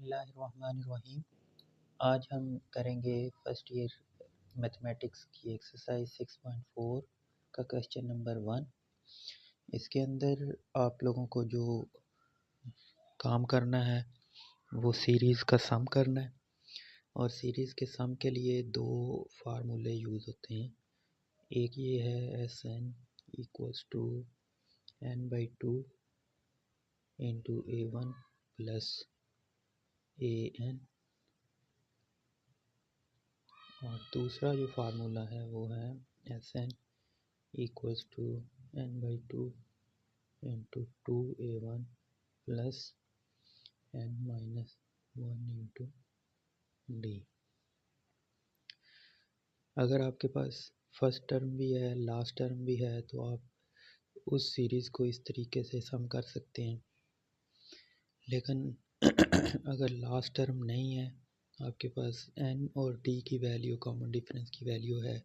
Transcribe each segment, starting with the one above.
बिस्मिल्लाहिर्रहमानिर्रहीम। आज हम करेंगे फर्स्ट ईयर मैथमेटिक्स की एक्सरसाइज 6.4 का क्वेश्चन नंबर 1। इसके अंदर आप लोगों को जो काम करना है वो सीरीज़ का सम करना है, और सीरीज़ के सम के लिए दो फार्मूले यूज़ होते हैं। एक ये है Sn equals to n/2 into a1 plus an, और दूसरा जो फार्मूला है वो है Sn equals to n/2 into 2a1 plus n-1 into d। अगर आपके पास फर्स्ट टर्म भी है, लास्ट टर्म भी है, तो आप उस सीरीज़ को इस तरीके से सम कर सकते हैं। लेकिन अगर लास्ट टर्म नहीं है, आपके पास n और d की वैल्यू, कॉमन डिफरेंस की वैल्यू है,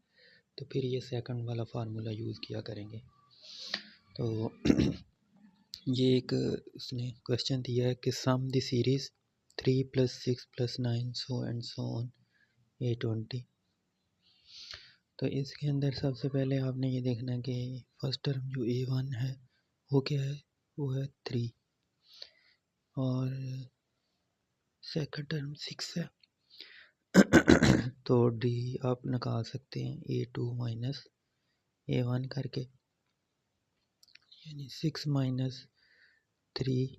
तो फिर ये सेकंड वाला फार्मूला यूज़ किया करेंगे। तो ये एक उसने क्वेश्चन दिया है कि sum the series 3 + 6 + 9 so and so on a20। तो इसके अंदर सबसे पहले आपने ये देखना है कि फर्स्ट टर्म जो a1 है वो क्या है, वो है 3, और सेकंड टर्म 6 है। तो d आप निकाल सकते हैं a2 माइनस a1 करके, यानी 6 माइनस 3,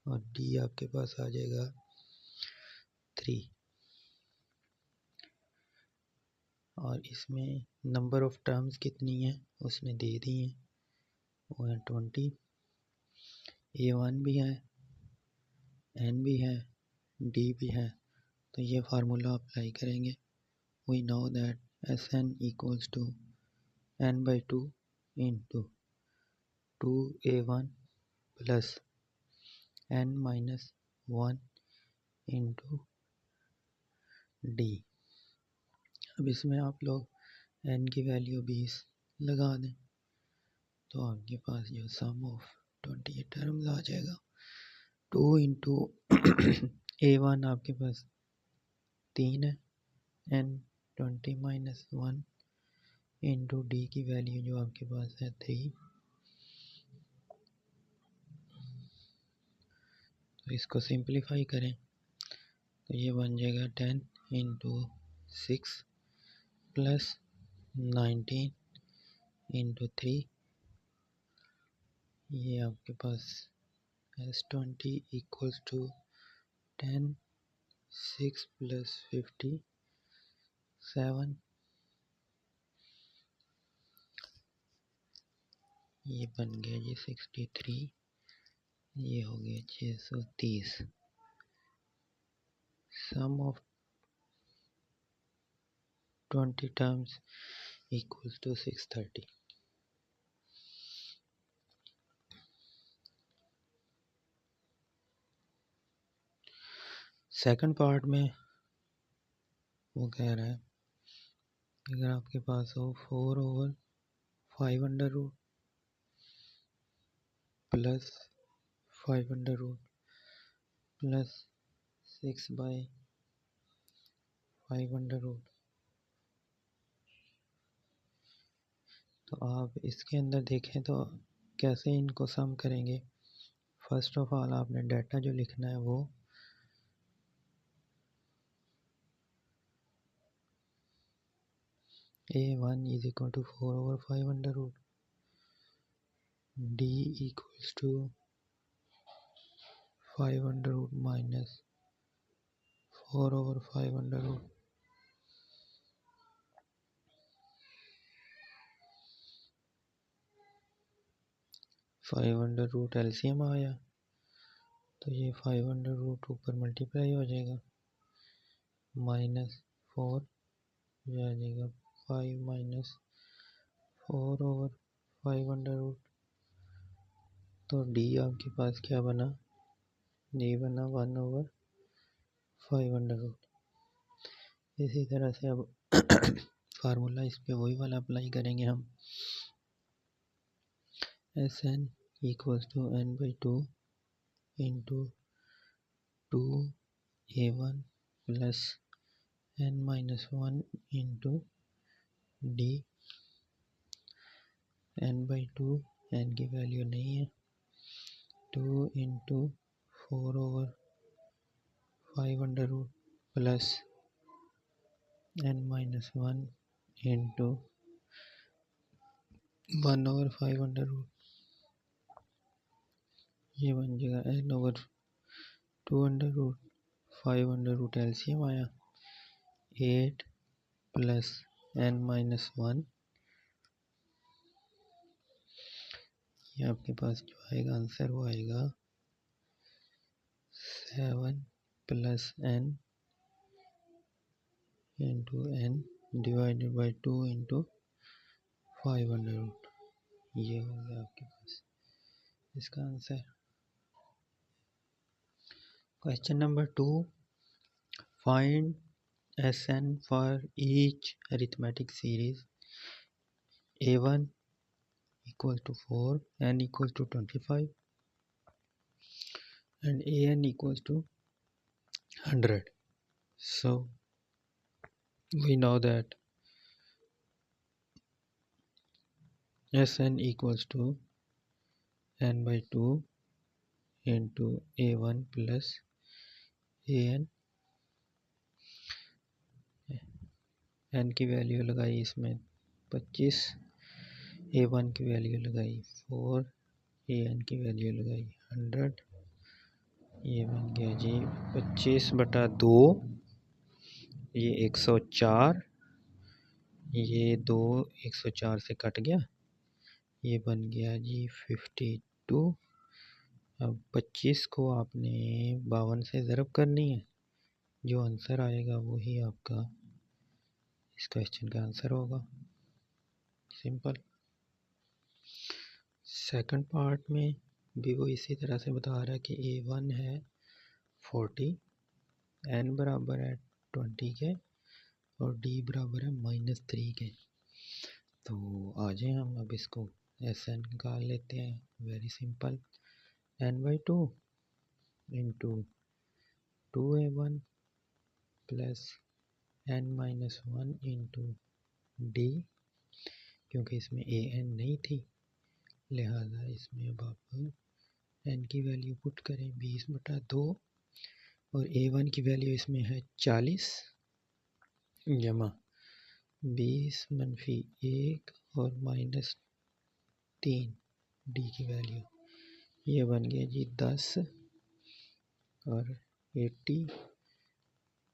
और d आपके पास आ जाएगा 3। और इसमें नंबर ऑफ टर्म्स कितनी है उसने दे दी हैं, वो है 20। a1 भी है, n भी है, d भी है, तो ये फार्मूला अप्लाई करेंगे। We know that Sn equals to n/2 into 2a1 plus n-1 into d। अब इसमें आप लोग n की वैल्यू 20 लगा दें, तो आपके पास जो सम ऑफ 20 टर्म्स आ जाएगा। 2 इंटू a1 आपके पास 3 है, n 20 माइनस 1 इंटू d की वैल्यू जो आपके पास है 3। तो इसको सिंप्लीफाई करें तो ये बन जाएगा 10 इंटू 6 प्लस 19 इंटू 3। ये आपके पास S20 इक्वल्स टू 10, 6 प्लस 57, ये बन गया जी 63, ये हो गया 630। Sum of 20 terms equals to 630। Second part में वो कह रहा है अगर आपके पास हो 4/5 under root plus 5 under root plus 6/5 under root, तो आप इसके अंदर देखें तो कैसे इनको सम करेंगे। फर्स्ट ऑफ ऑल आपने डाटा जो लिखना है वो a1 is equal to 4/5 under root, d equals to 5 under root minus 4/5 under root, five under root LCM आया तो ये 5 अंडर रूट ऊपर मल्टीप्लाई हो जाएगा, माइनस 4 ये आ जाएगा 5 माइनस 4/5 अंडर रूट। तो d आपके पास क्या बना, d बना 1/5 अंडर रूट। इसी तरह से अब फार्मूला इस पे वही वाला अप्लाई करेंगे हम। Sn equals to n/2 into 2 A1 plus n-1 into D n/2, n की वैल्यू नहीं है, 2 इंटू 4/5 प्लस n-1 इंटू 1/5, ये बन जाएगा n/2 5 एलसीएम आया 8 प्लस n-1, ये आपके पास जो आएगा आंसर वो आएगा 7 plus n into n divided by 2 into 500, ये हो गया आपके पास इसका answer. Question number 2, find Sn for each arithmetic series A1 equals to 4, n equals to 25 and An equals to 100. So we know that Sn equals to n/2 into A1 plus An, n की value लगाई इसमें 25, A1 की value लगाई 4, An की value लगाई 100, ये बन गया जी 25/2, ये 104, ये 2 104 से कट गया, ये बन गया जी 52। अब 25 को आपने 52 से ज़रब करनी है, जो आंसर आएगा वही आपका इस क्वेश्चन का आंसर होगा, सिंपल। सेकंड पार्ट में भी वो इसी तरह से बता रहा है कि A1 है 40, n बराबर है 20 के और d बराबर है -3 के। तो आ जाए हम अब इसको Sn निकाल लेते हैं, very simple. n/2 into 2A1 plus n-1 into D, क्योंकि इसमें An नहीं थी लिहाजा इसमें अब आप n की वैल्यू पुट करें 20/2 और A1 की वैल्यू इसमें है 40 जमा 20 - 1 और -3 डी की वैल्यू, ये बन गया जी 10 और 80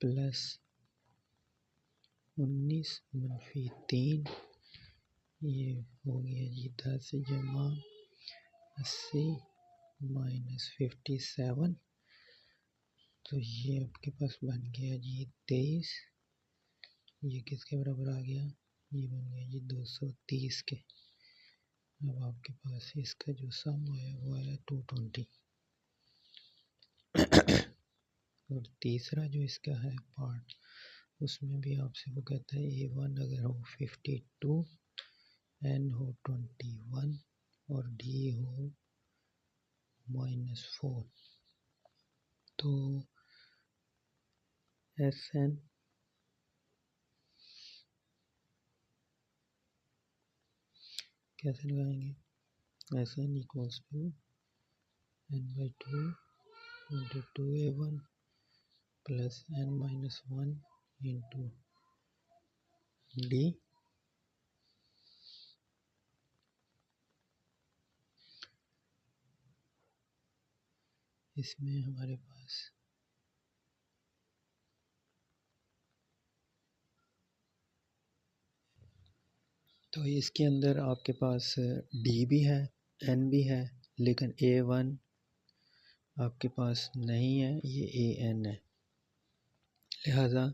प्लस 19 - 3, ये हो गया जी 10 जमा 80 -57, तो ये आपके पास बन गया जी 23, ये किसके बराबर आ गया, ये बन गया जी 230 के। अब आपके पास इसका जो सम आया वो आया 220 और तीसरा जो इसका है पार्ट, उसमें भी आपसे वो कहता है A1 अगर हो 52, n हो 21 और d हो -4, तो Sn कैसे लगाएंगे, Sn equals to n/2 into 2A1 plus n-1 into D, इसमें हमारे पास तो इसके अंदर आपके पास डी भी है, एन भी है, लेकिन A1 आपके पास नहीं है, ये An है। लिहाजा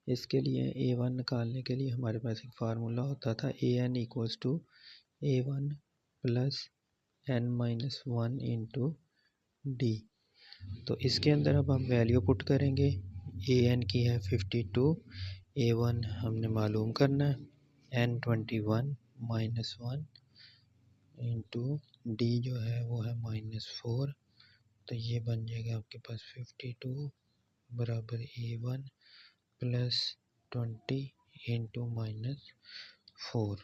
इसके लिए A1 निकालने के लिए हमारे पास एक फार्मूला होता था An equals to A1 plus n-1 into D. तो इसके अंदर अब हम वैल्यू पुट करेंगे, An की है 52, A1 हमने मालूम करना है, n-21 -1 इंटू डी जो है वो है -4, तो ये बन जाएगा आपके पास 52 बराबर A1 प्लस 20 इंटू -4।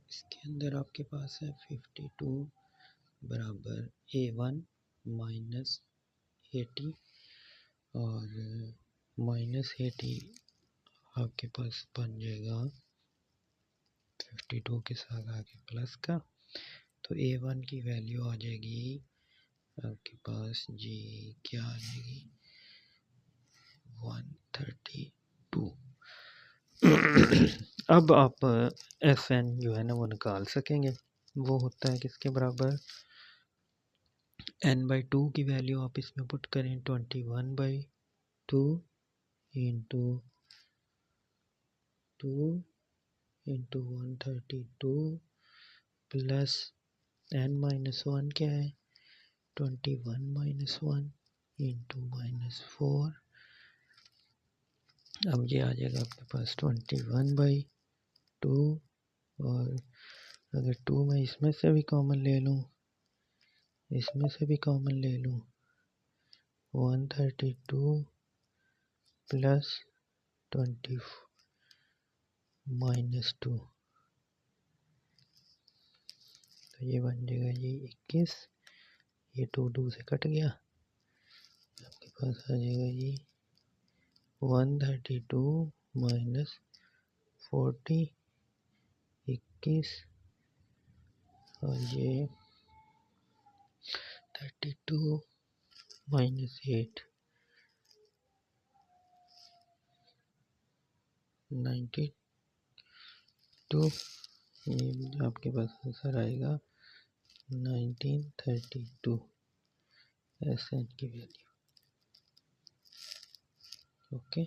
इसके अंदर आपके पास है 52 बराबर A1 माइनस 80 और -80 आपके पास बन जाएगा 52 के साथ आगे प्लस का, तो A1 की वैल्यू आ जाएगी आपके पास जी, क्या आ जाएगी 132। अब आप Fn जो है ना वो निकाल सकेंगे। वो होता है किसके बराबर, n/2 की वैल्यू आप इसमें पुट करें 21/2 इंटू 2 इंटू 132 प्लस n-1 क्या है 21 - 1 इंटू -4। अब ये आ जाएगा आपके पास 21/2 और अगर 2 मैं इसमें से भी कॉमन ले लूँ, इसमें से भी कॉमन ले लूँ, 132 प्लस 20 -2, तो ये बन जाएगा जी 21। ये 2 से कट गया, आपके पास आ जाएगा जी 132 माइनस 40 21 और ये 32 माइनस 8 92। ये आपके पास आंसर आएगा 1932 Sn की value. Okay,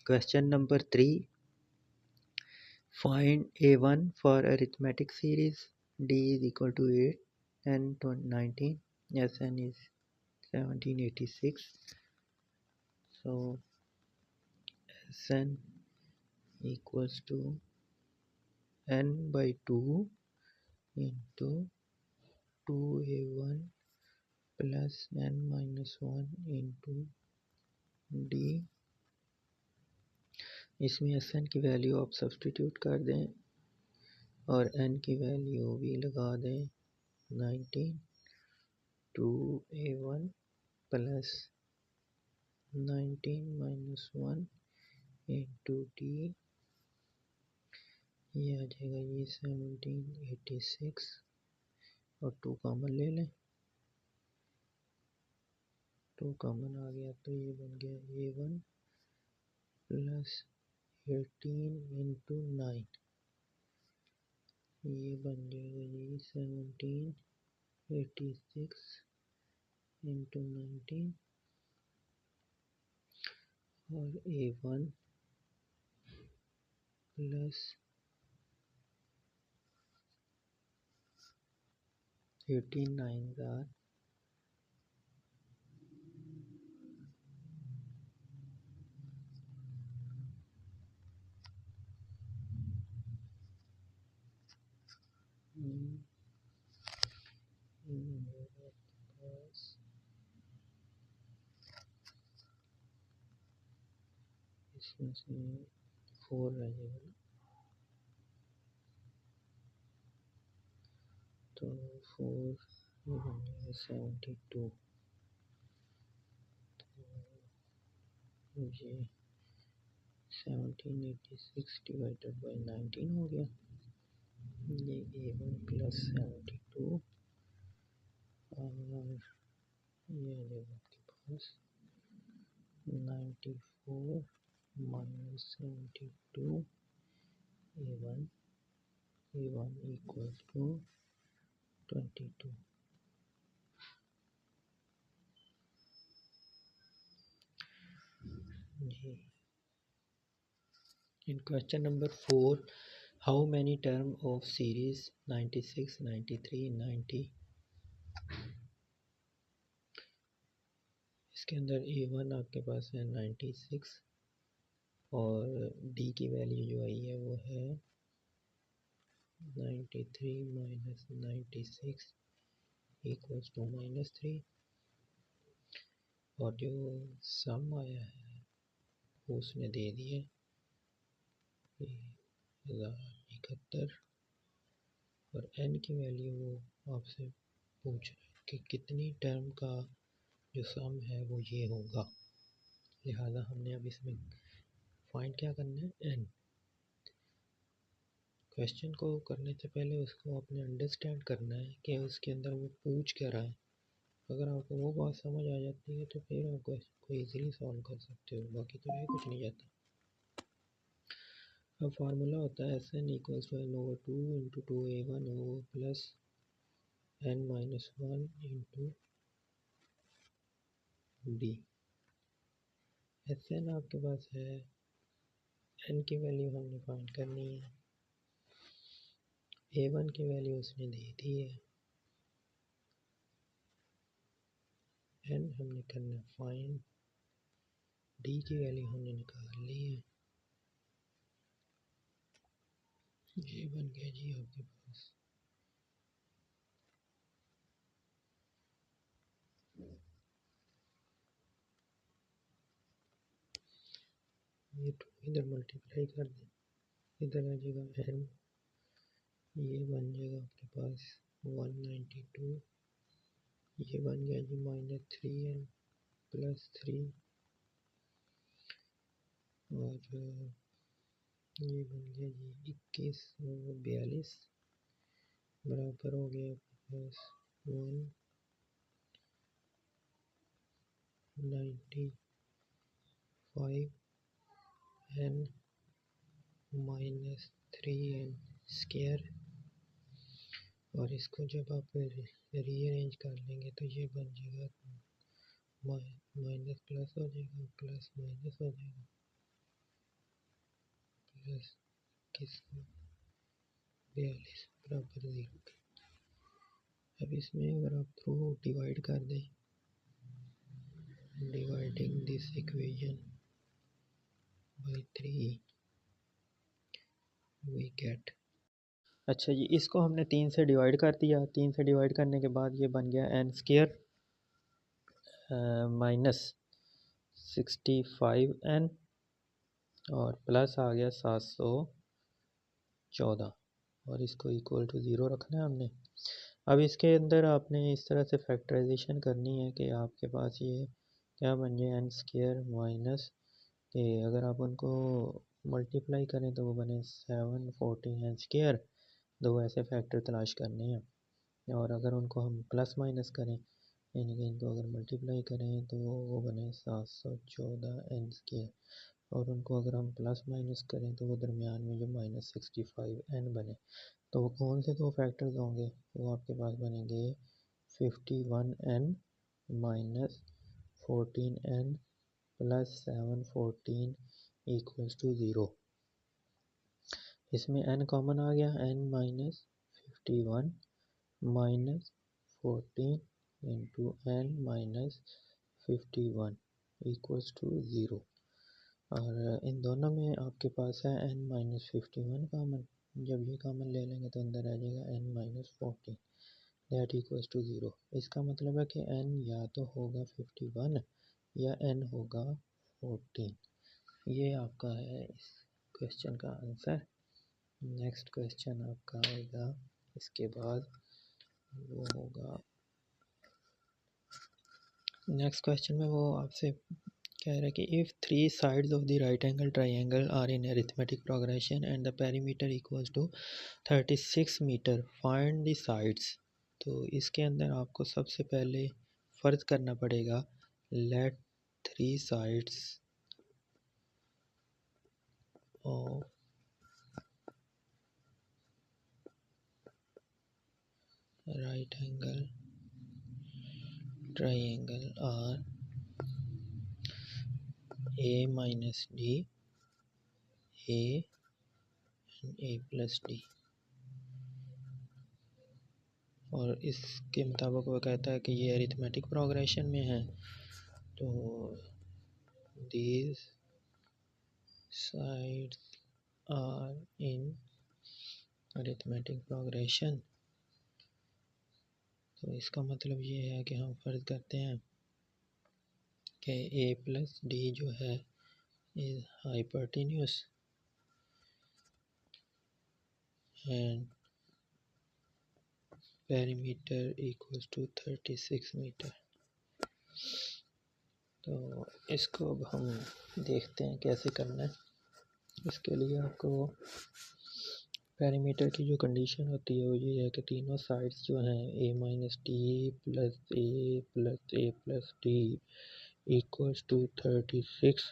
question number 3, find A1 for arithmetic series D is equal to 8 and 19, Sn is 1786. So Sn equals to n/2 into 2A1 plus n-1 into D। इसमें Sn की value आप substitute कर दें और n की value भी लगा दें 19, 2A1 प्लस 19 - 1 इंटू D, ये आ जाएगा ये 1786 और 2 कॉमन ले लें, 2 कॉमन आ गया तो ये बन गया A1 प्लस 18 इंटू 9, ये बन जाएगा ये 1786 इंटू 19 और A1 प्लस 18 9 are इसमें से 4 रह जाएगा, तो 4 ये बन जाएगा 72, तो ये 1786 डिवाइडेड बाई 19 हो गया, ये A1 प्लस 72 और ये आ जाएगा आपके पास 94 माइनस 72 A1 इक्वल टू 22। जी, in question number 4, how many term of series 96, 93, 90? इसके अंदर A1 आपके पास है 96 और D की वैल्यू जो आई है वो है 93 माइनस 96 इक्वल्स टू -3 और जो सम आया है वो उसने दे दिया 1071 और n की वैल्यू वो आपसे पूछ रहा है कि कितनी टर्म का जो सम है वो ये होगा। लिहाजा हमने अब इसमें फाइंड क्या करना है, n। क्वेश्चन को करने से पहले उसको आपने अंडरस्टैंड करना है कि उसके अंदर वो पूछ क्या रहा है। अगर आपको वो बात समझ आ जाती है तो फिर आप क्वेश्चन को ईजिली सॉल्व कर सकते हो, बाकी तो रह कुछ नहीं जाता। अब फार्मूला होता है Sn equals to n/2 into 2a1 ओ plus n-1 into d। Sn आपके पास है, n की वैल्यू हमने फाइंड करनी है, a1 की वैल्यू उसने दे दी है, n हमने करना फाइंड, d की वैल्यू हमने निकाल ली है। ये बन गया जी आपके पास ये 2 इधर मल्टीप्लाई कर दें, इधर आ जाएगा n, ये बन जाएगा आपके पास 192, ये बन गया जी -3n प्लस 3 और ये बन गया जी 21 और 42 बराबर हो गया आपके पास 195n माइनस 3n स्क्वायर और इसको जब आप रीअरेंज कर लेंगे तो ये बन जाएगा माइनस प्लस हो जाएगा, प्लस माइनस हो जाएगा, प्लस 42 बराबर 0। अब इसमें अगर आप थ्रू डिवाइड कर दें, dividing this equation by 3 we get, अच्छा जी इसको हमने 3 से डिवाइड कर दिया, 3 से डिवाइड करने के बाद ये बन गया n स्क्वायर माइनस 65n और प्लस आ गया 714 और इसको इक्वल टू 0 रखना है हमने। अब इसके अंदर आपने इस तरह से फैक्टराइजेशन करनी है कि आपके पास ये क्या बन जाए n स्क्वायर माइनस कि अगर आप उनको मल्टीप्लाई करें तो वो बने 714n स्क्वायर, दो ऐसे फैक्टर तलाश करने हैं और अगर उनको हम प्लस माइनस करें यानी कि इनको अगर मल्टीप्लाई करें तो वो बने 714n स्क्वायर और उनको अगर हम प्लस माइनस करें तो वो दरमियान में जो -65n बने तो वो कौन से दो फैक्टर्स होंगे, वो आपके पास बनेंगे 51n minus 14n plus 714 equals to 0। इसमें n कॉमन आ गया, n minus 51 minus 14 into n minus 51 equals to 0 और इन दोनों में आपके पास है n माइनस 51 कॉमन, जब ये कॉमन ले लेंगे तो अंदर आ जाएगा n minus 14 that equals to 0। इसका मतलब है कि n या तो होगा 51 या n होगा 14। ये आपका है इस क्वेश्चन का आंसर। नेक्स्ट क्वेश्चन आपका आएगा इसके बाद, वो होगा नेक्स्ट क्वेश्चन में वो आपसे कह रहा है कि if 3 sides of the right angle triangle are in arithmetic progression and the perimeter equals to 36 metre, find the sides। तो इसके अंदर आपको सबसे पहले फ़र्ज करना पड़ेगा let 3 sides of right angle triangle are a minus d, a and a plus d और इसके मुताबिक वो कहता है कि ये अरिथमेटिक प्रोग्रेशन में है तो these sides are in arithmetic progression। तो इसका मतलब ये है कि हम फर्ज करते हैं कि a प्लस d जो है is hypotenuse and perimeter equals to 36 metre. तो इसको अब हम देखते हैं कैसे करना है। इसके लिए आपको पेरीमीटर की जो कंडीशन होती है वो ये है कि तीनों साइड्स जो हैं a minus D plus A plus D equals to 36।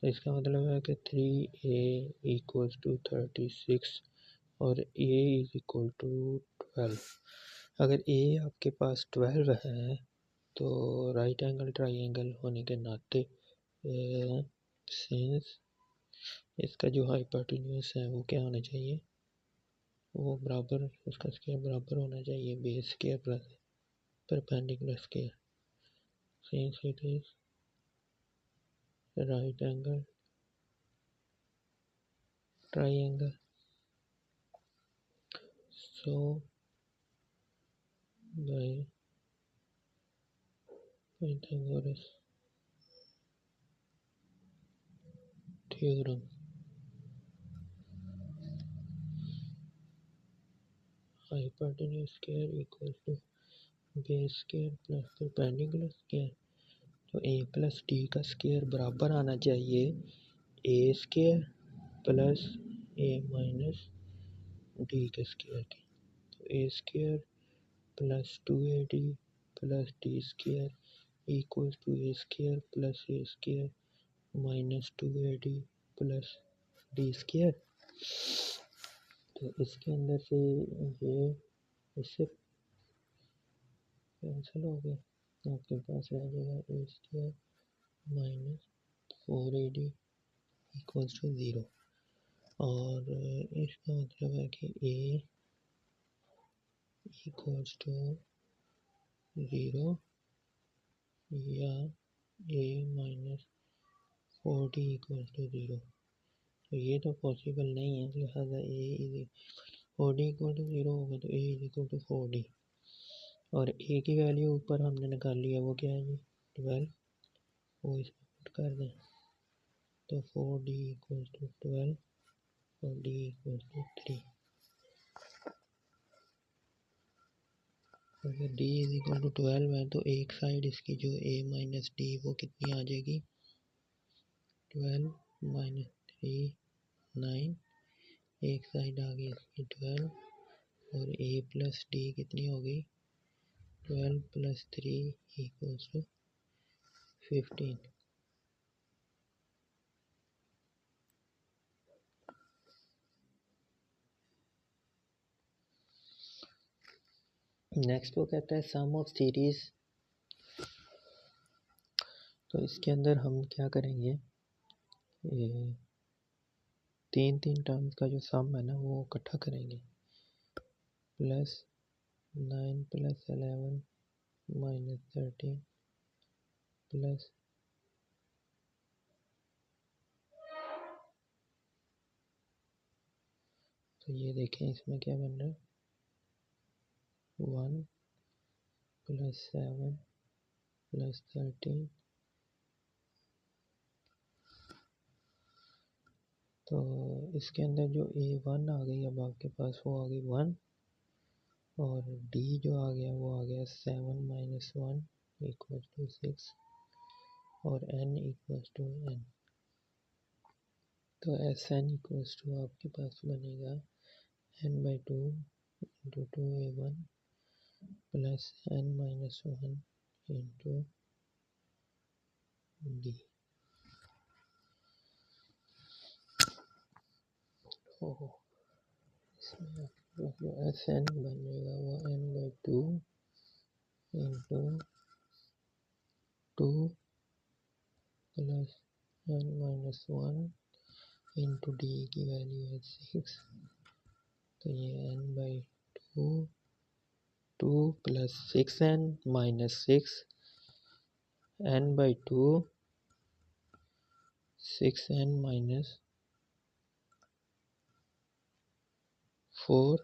तो इसका मतलब है कि 3a इक्वल्स टू 36 और a इज इक्वल टू 12। अगर a आपके पास 12 है तो राइट एंगल ट्राइंगल होने के नाते सिंस इसका जो हाइपोटेन्यूस है वो क्या होना चाहिए, वो बराबर, उसका स्क्वायर बराबर होना चाहिए base square plus perpendicular square. Since it is right angle triangle, so by Pythagoras theorem hypotenuse square equals to base square plus perpendicular square। तो a प्लस डी का स्क्वायर बराबर आना चाहिए a square plus a minus D के square के। तो a square plus 2ad plus D square equals to a square plus a square minus 2ad plus D square. तो इसके अंदर से ये इससे कैंसिल हो गया, आपके पास रह जाएगा a square minus 4ad equals to 0। और इसका मतलब है कि a इक्वल्स टू 0 या a minus 4d equals to 0। तो ये तो पॉसिबल नहीं है, लिहाजा a is 4d equal to 0 होगा तो a is equal to 4d। और a की वैल्यू ऊपर हमने निकाल लिया, वो क्या है जी 12, वो इसमें पुट कर दें तो 4d इक्वल टू 12 और d इक्वल टू 3। अगर d इज इक्वल टू 12 है तो एक साइड इसकी जो a माइनस डी वो कितनी आ जाएगी 12 माइनस 3 9, एक साइड आ गई इसकी 12 और a प्लस डी कितनी हो गई 12 प्लस 3 इक्वल्स टू 15। नेक्स्ट वो कहता है सम ऑफ सीरीज। तो इसके अंदर हम क्या करेंगे, ये तीन टर्म्स का जो सम है ना वो इकट्ठा करेंगे। प्लस 9 प्लस 11 माइनस 13 प्लस तो ये देखें इसमें क्या बन रहा है 1 प्लस 7 प्लस 13। तो इसके अंदर जो a1 आ गई अब आपके पास वो आ गई 1 और d जो आ गया वो आ गया 7 माइनस 1 इक्वल टू 6 और n इक्वल टू n। तो एस एन इक्वल्स टू आपके पास बनेगा n by 2 into 2a1 plus n minus 1 into D. इसमें जो एस एन बनेगा वो n by 2 into 2 plus n minus 1 into D की वैल्यू है 6। तो ये n by 2 plus 6n minus 6 n/2 6n minus 4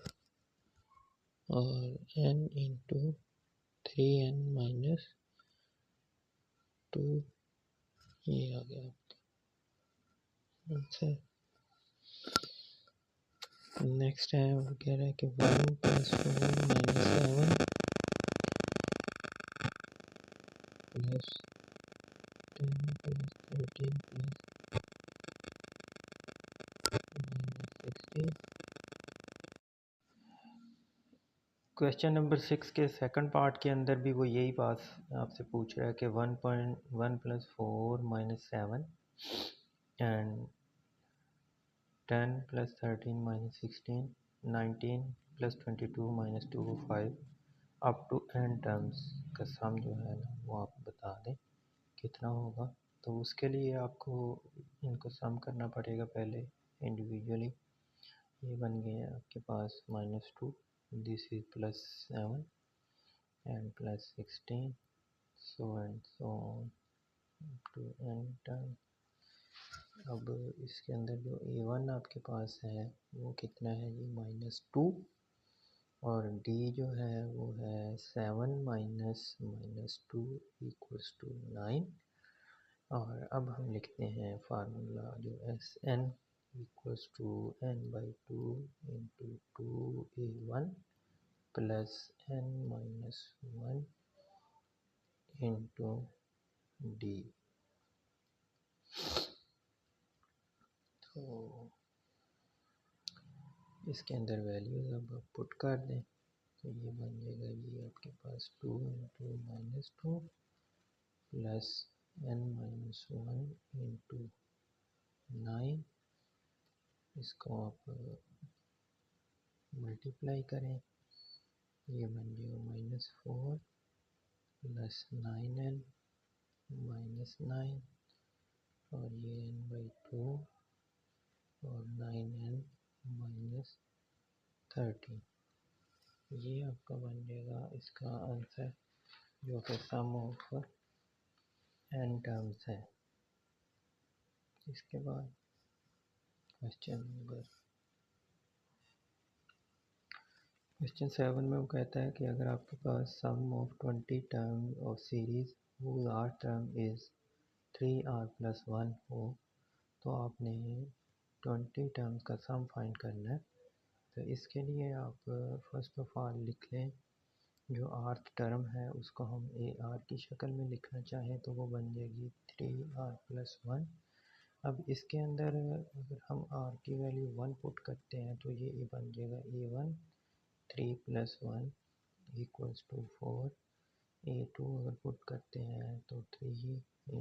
और n into 3n minus 2, ये आ गया आपका आंसर। नेक्स्ट है वो कह रहा है कि 1 + 4 - 7 + 10 + 13 + -16। क्वेश्चन नंबर 6 के सेकंड पार्ट के अंदर भी वो यही बात आपसे पूछ रहा है कि 1.1 + 4 - 7 and 10 + 13 - 16 19 + 22 - 2 5 up to n terms का सम जो है ना वो आप बता दें कितना होगा। तो उसके लिए आपको इनको सम करना पड़ेगा पहले इंडिविजुअली। ये बन गए हैं आपके पास -2, this is +7 and +16 so and so on to n term. अब इसके अंदर जो a1 आपके पास है वो कितना है जी -2 और d जो है वो है 7 - -2 = 9। और अब हम लिखते हैं फार्मूला जो Sn = n/2 × 2a1 + n-1 into d। तो इसके अंदर वैल्यूज अब आप पुट कर दें तो ये बन जाएगा ये आपके पास 2 × -2 प्लस n-1 into 9। इसको आप मल्टीप्लाई करें, ये बन जाएगा -4 प्लस 9n -9 और ये n/2 और 9n - 13। ये आपका बन जाएगा इसका आंसर जो कि सम ऑफ n टर्म्स है। इसके बाद क्वेश्चन 7 में वो कहता है कि अगर आपके पास sum of 20 term of series whose r term is 3r+1 हो तो आपने 20 टर्म्स का सम फाइंड करना है। तो इसके लिए आप फर्स्ट ऑफ ऑल लिख लें जो आर्थ टर्म है उसको हम ए आर की शक्ल में लिखना चाहें तो वो बन जाएगी 3r+1। अब इसके अंदर अगर हम आर की वैल्यू 1 पुट करते हैं तो ये बन जाएगा a1 3 + 1 = 4। a2 अगर पुट करते हैं तो 3 ×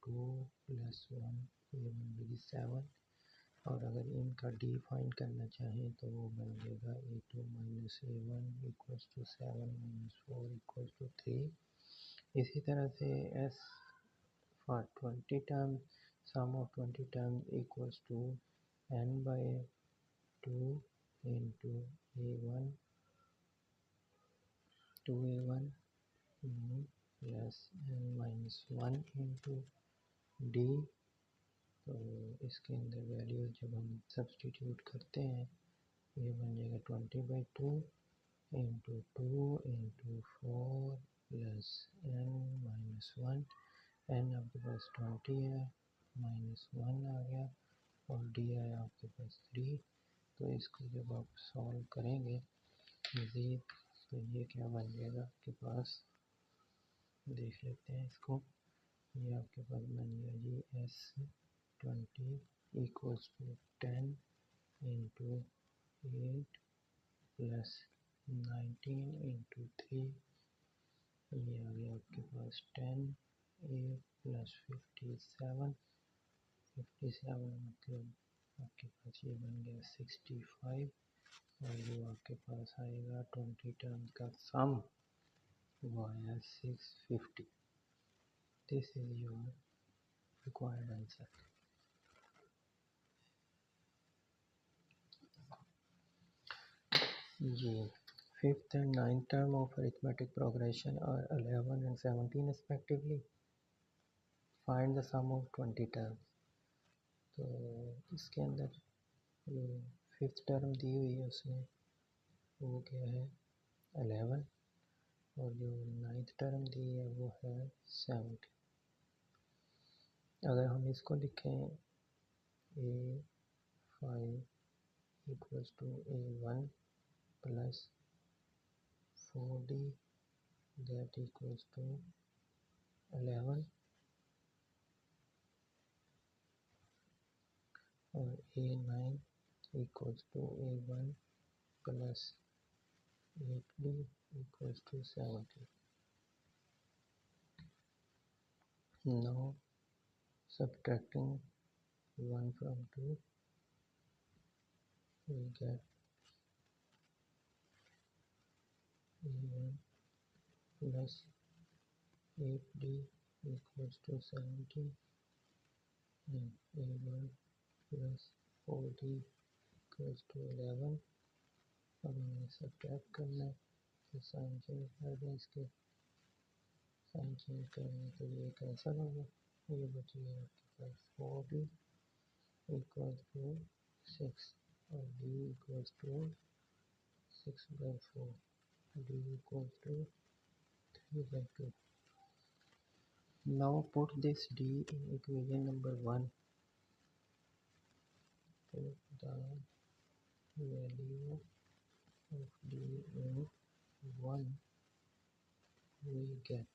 2 + 1 ये बन जाएगी 7। और अगर इनका डी फाइंड करना चाहें तो वो बन जाएगा a2 - a1 = 7 - 4 = 3। इसी तरह से s for 20 terms sum of 20 terms equals to n/2 into a1 2a1 plus n-1 into d। तो इसके अंदर वैल्यूज जब हम सब्सटीट्यूट करते हैं ये बन जाएगा 20/2 into 2 into 4 plus n-1। n आपके पास 20 है -1 आ गया और d आया आपके पास 3। तो इसको जब आप सॉल्व करेंगे मज़ीद तो ये क्या बन जाएगा आपके पास, देख लेते हैं इसको। ये आपके पास बन गया जी S20 = 10 into 8 plus 19 into 3। ये आ गया आपके पास 10 8 plus 57 मतलब आपके पास ये बन गया 65। और ये आपके पास आएगा 20 टर्म्स का सम वो आया 650। This is your required answer. जी fifth and ninth term of arithmetic progression और 11 and 17 respectively। Find the sum of 20 term. तो इसके अंदर जो फिफ्थ टर्म दी हुई है उसमें वो क्या है 11, और जो नाइन्थ टर्म दी है वो है 70। अगर हम इसको लिखें A5 equals to A1 plus 4D that equals to 11, और A9 equals to A1 plus 8D equals to 70। Now subtracting 1 from 2 we get A1 plus 8D equals to 70 and A1 plus 4D equals to 11। अब हमें subtract करना है तो sign change कर दें, इसके sign change करेंगे तो ये कैंसल होगा, ये बचेगा आपके पास 4D इक्वल्स टू 6 और D equals to 6/4, D equals to 3/2। Now put this D in equation number 1. Put the value of D in 1. We get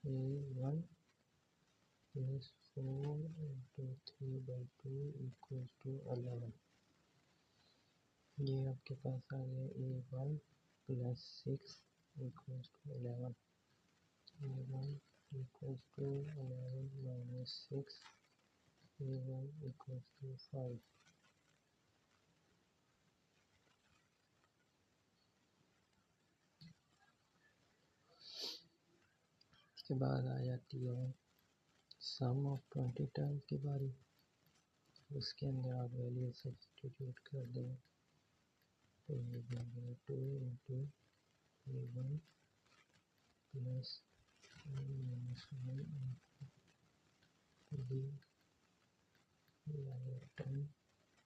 A1 plus 4 into 3/2 equals to 11। ये आपके पास आ गया A1 plus 6 equals to 11। A1 equals to 11 minus 6, A1 equals to 5। इसके बाद आ जाती है सम of 20 term की बारी। उसके अंदर आप वैल्यू सब्स्टिट्यूट कर दें तो ये बनेगा 2 into A1 plus A-1 D, ये आ गया 10,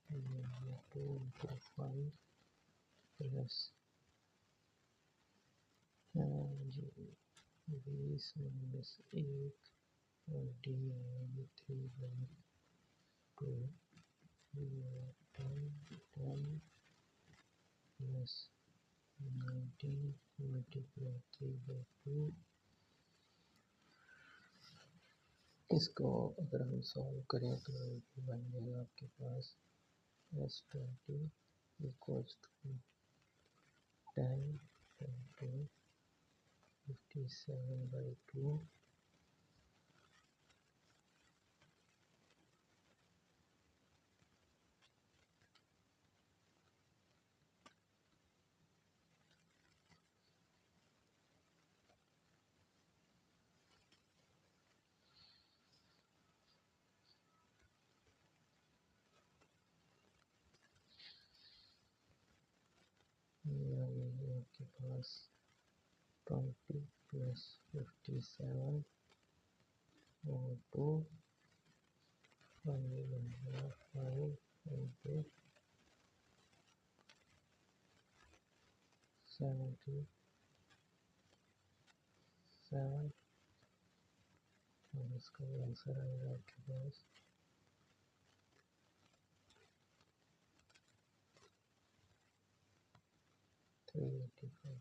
ये आ गया 2 इंटू 5 प्लस 20 माइनस 1 और D आएगी 3/2, ये 10 प्लस 19 मल्टीप्लाई 3/2। इसको अगर हम सॉल्व करें तो बन जाएगा आपके पास S20 इक्वल्स टू 10 into 57/2। ये आ गई आपके पास 20 प्लस 57 और 2, और ये बन गया 5 into 77, और इसका आंसर आएगा आपके पास 385।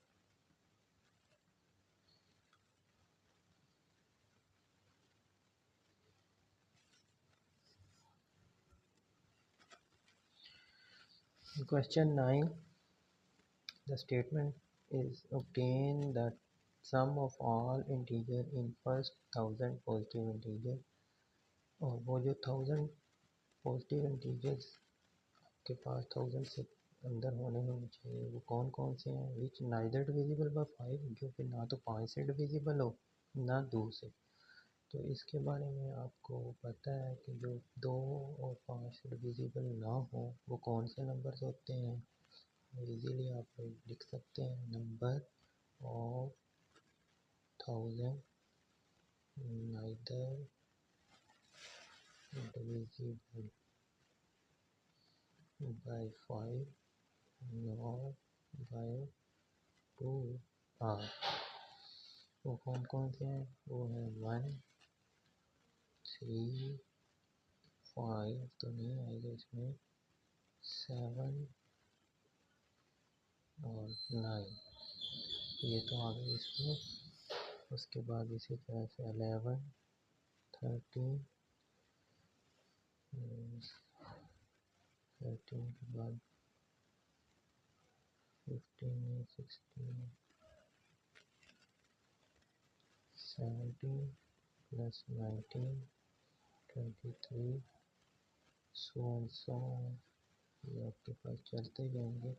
Question 9. The statement is obtain the sum of all integer in first 1000 positive integer। और वो जो 1000 पॉजिटिव इंटीजर्स आपके पास 1000 से अंदर होने चाहिए वो कौन कौन से हैं। विच नाइदर डिविजिबल बाय 5, जो कि ना तो 5 से डिविजिबल हो ना 2 से। तो इसके बारे में आपको पता है कि जो 2 और 5 से डिविजिबल ना हो वो कौन से नंबर्स होते हैं। इजीली आप लिख सकते हैं number of 1000 neither divisible by 5 nor by 2 are। वो कौन कौन से हैं? वो है 1 3 5 तो नहीं आएगा इसमें, 7 और 9 ये तो आ गए इसमें। उसके बाद इसी तरह से 11 13 13 के बाद 15 16 17 प्लस 19 23 सो ये आपके पास चलते जाएंगे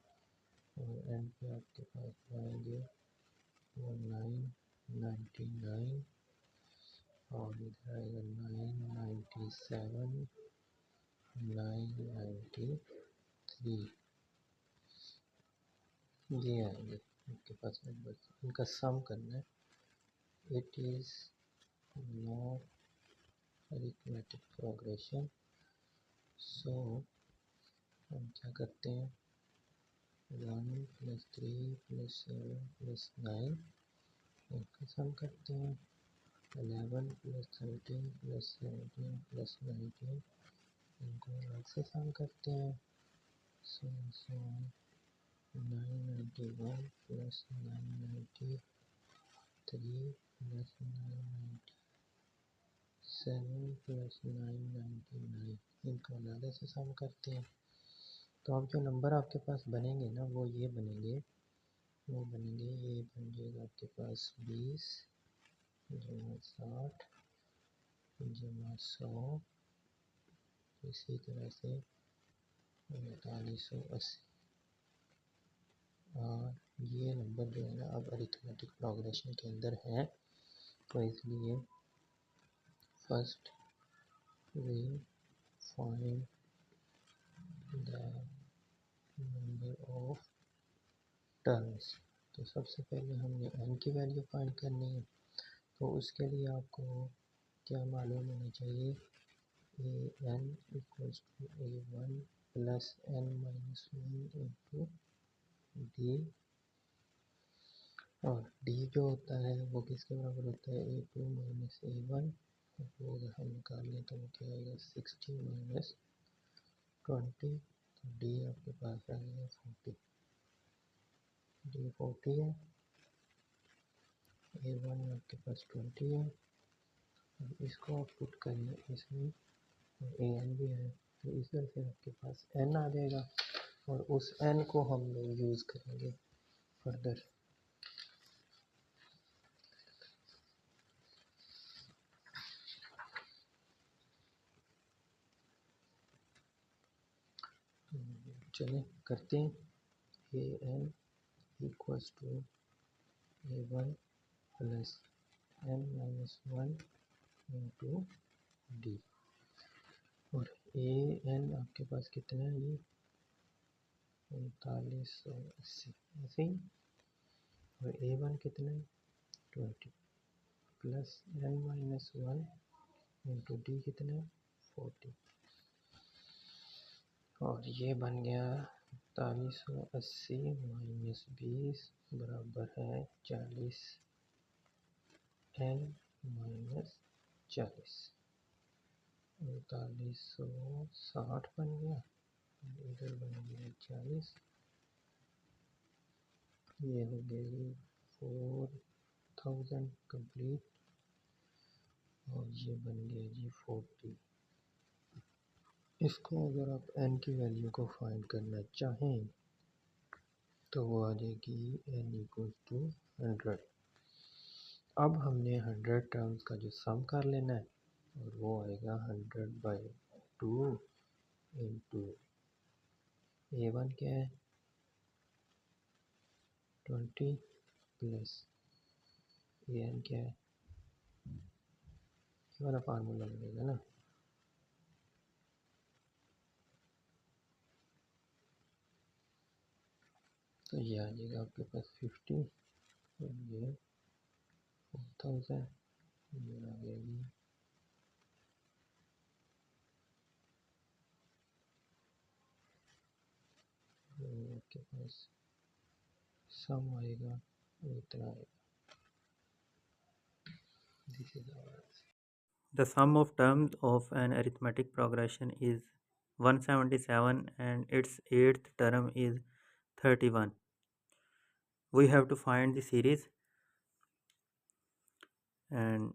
और एंड पे आपके पास आएंगे वो 999 और इधर आएगा 997 993 ये आएंगे आपके पास नंबर। इनका सम करना है। It is not arithmetic progression. So हम क्या करते हैं, 1 + 3 + 7 + 9 इनका सम करते हैं। 11 + 13 + 17 + 19 इनको अलग से सम करते हैं। सो 991 + 993 + 997 + 999 इनको अलग से सम करते हैं। तो अब जो नंबर आपके पास बनेंगे ना वो ये बनेंगे, ये बन जाएगा आपके पास 20 जमा 60 जमा 100 इसी तरह से 4580। और ये नंबर जो है ना अब अरिथमेटिक प्रोग्रेशन के अंदर है, तो इसलिए first we find the number of terms. तो सबसे पहले हमने n की वैल्यू फाइंड करनी है। तो उसके लिए आपको क्या मालूम होना चाहिए, an equals to a1 plus n minus 1 into D. और d जो होता है वो किसके बराबर होता है, a2 माइनस a1। वो अगर हम निकाल लें तो वो क्या आएगा 60 माइनस 20। तो d आपके पास आ गया 40। d 40 है, a1 आपके पास 20 है। अब इसको आप पुट करें इसमें, और an भी है, तो इस तरह से आपके पास n आ जाएगा और उस n को हम लोग यूज़ करेंगे फर्दर। चलें करते हैं। an equals to a1 plus n minus 1 into D. और an आपके पास कितना है, ये 3980 ऐसे ही। और a1 कितना है 20 plus n minus 1 into D कितना है 40। और ये बन गया 3980 माइनस 20 बराबर है 40 n माइनस 40। 3960 बन गया, इधर बन गया 40। ये हो गया 4000 कंप्लीट और ये बन गया जी 40। इसको अगर आप n की वैल्यू को फाइंड करना चाहें तो वो आ जाएगी n इक्वल टू 100। अब हमने 100 टर्म्स का जो सम कर लेना है और वो आएगा 100/2 इंटू a1 क्या है 20 प्लस an क्या है, ये वाला फार्मूला लगेगा ना। तो ये आ जाएगा आपके पास 50 और ये 4000 ये आ गया जी। तो आपके पास सम आएगा वो इतना आएगा। This is our The sum of terms of an arithmetic progression is 177 and its eighth term is 31. We have to find the series, and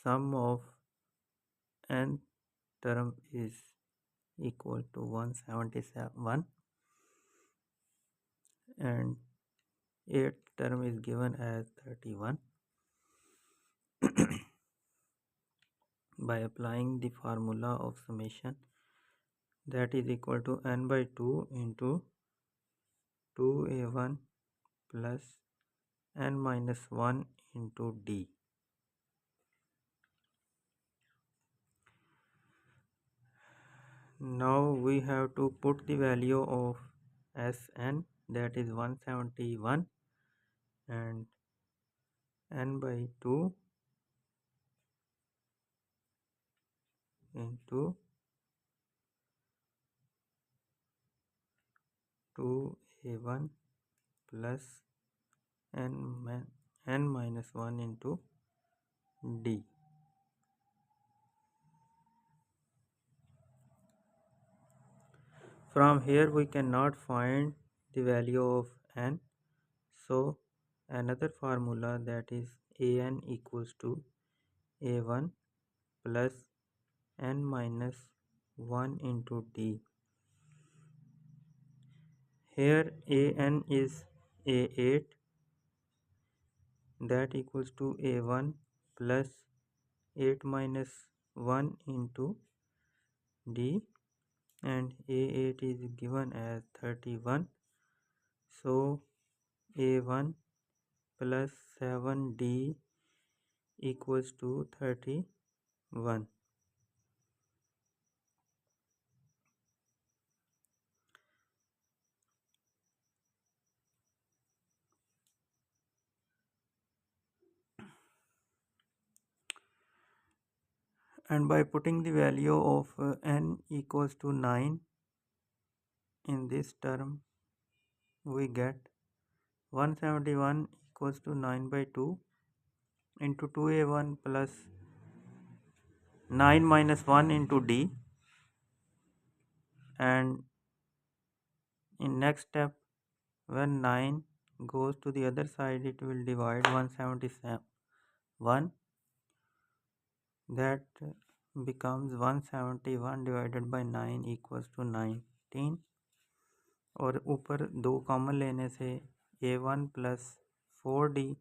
sum of n term is equal to 177 and eighth term is given as 31. By applying the formula of summation, that is equal to n by 2 into 2a1 plus n minus 1 into d. Now we have to put the value of Sn, that is 171, and n by 2 into 2a1 plus n minus 1 into d. From here we cannot find the value of n, so another formula, that is an equals to a1 plus n minus 1 into d. Here an is a8, that equals to a1 plus 8 minus 1 into d, and a8 is given as 31, so a1 plus 7d equals to 31. And by putting the value of n equals to 9 in this term, we get 171 equals to 9 by 2 into 2a1 plus 9 minus 1 into d, and in next step, when 9 goes to the other side, it will divide 171, that becomes 171 divided by 9 equals to 19, और ऊपर 2 common लेने से a1 plus 4d,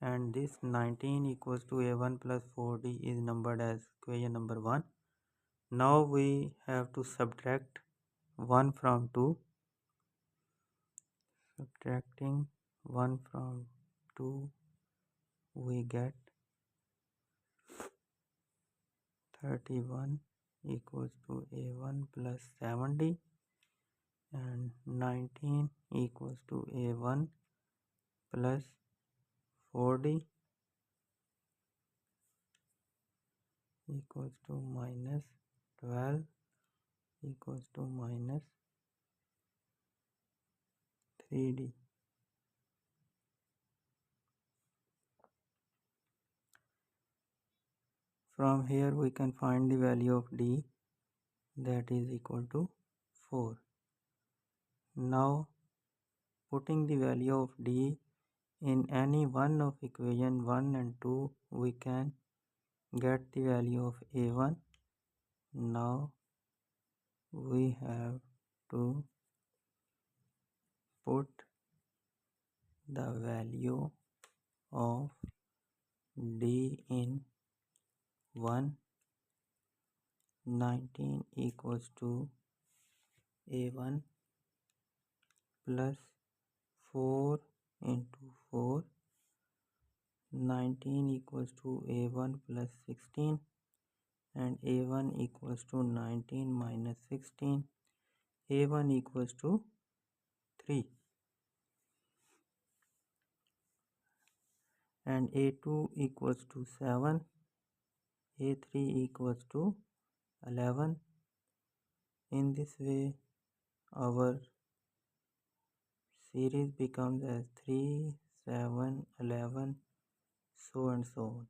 and this 19 equals to a1 plus 4d is numbered as equation number 1. Now we have to subtract 1 from 2. Subtracting 1 from 2, we get 31 equals to a1 plus 7d, and 19 equals to a1 plus 4d equals to minus 12 equals to minus 3d. From here we can find the value of d, that is equal to 4. Now putting the value of d in any one of equation 1 and 2, we can get the value of a1. Now we have to put the value of d in 1. 19 equals to a1 plus 4 into 4. 19 equals to a1 plus 16, and a1 equals to 19 minus 16. a1 equals to 3. and A2 equals to 7, A3 equals to 11. In this way our series becomes as 3, 7, 11, so and so on.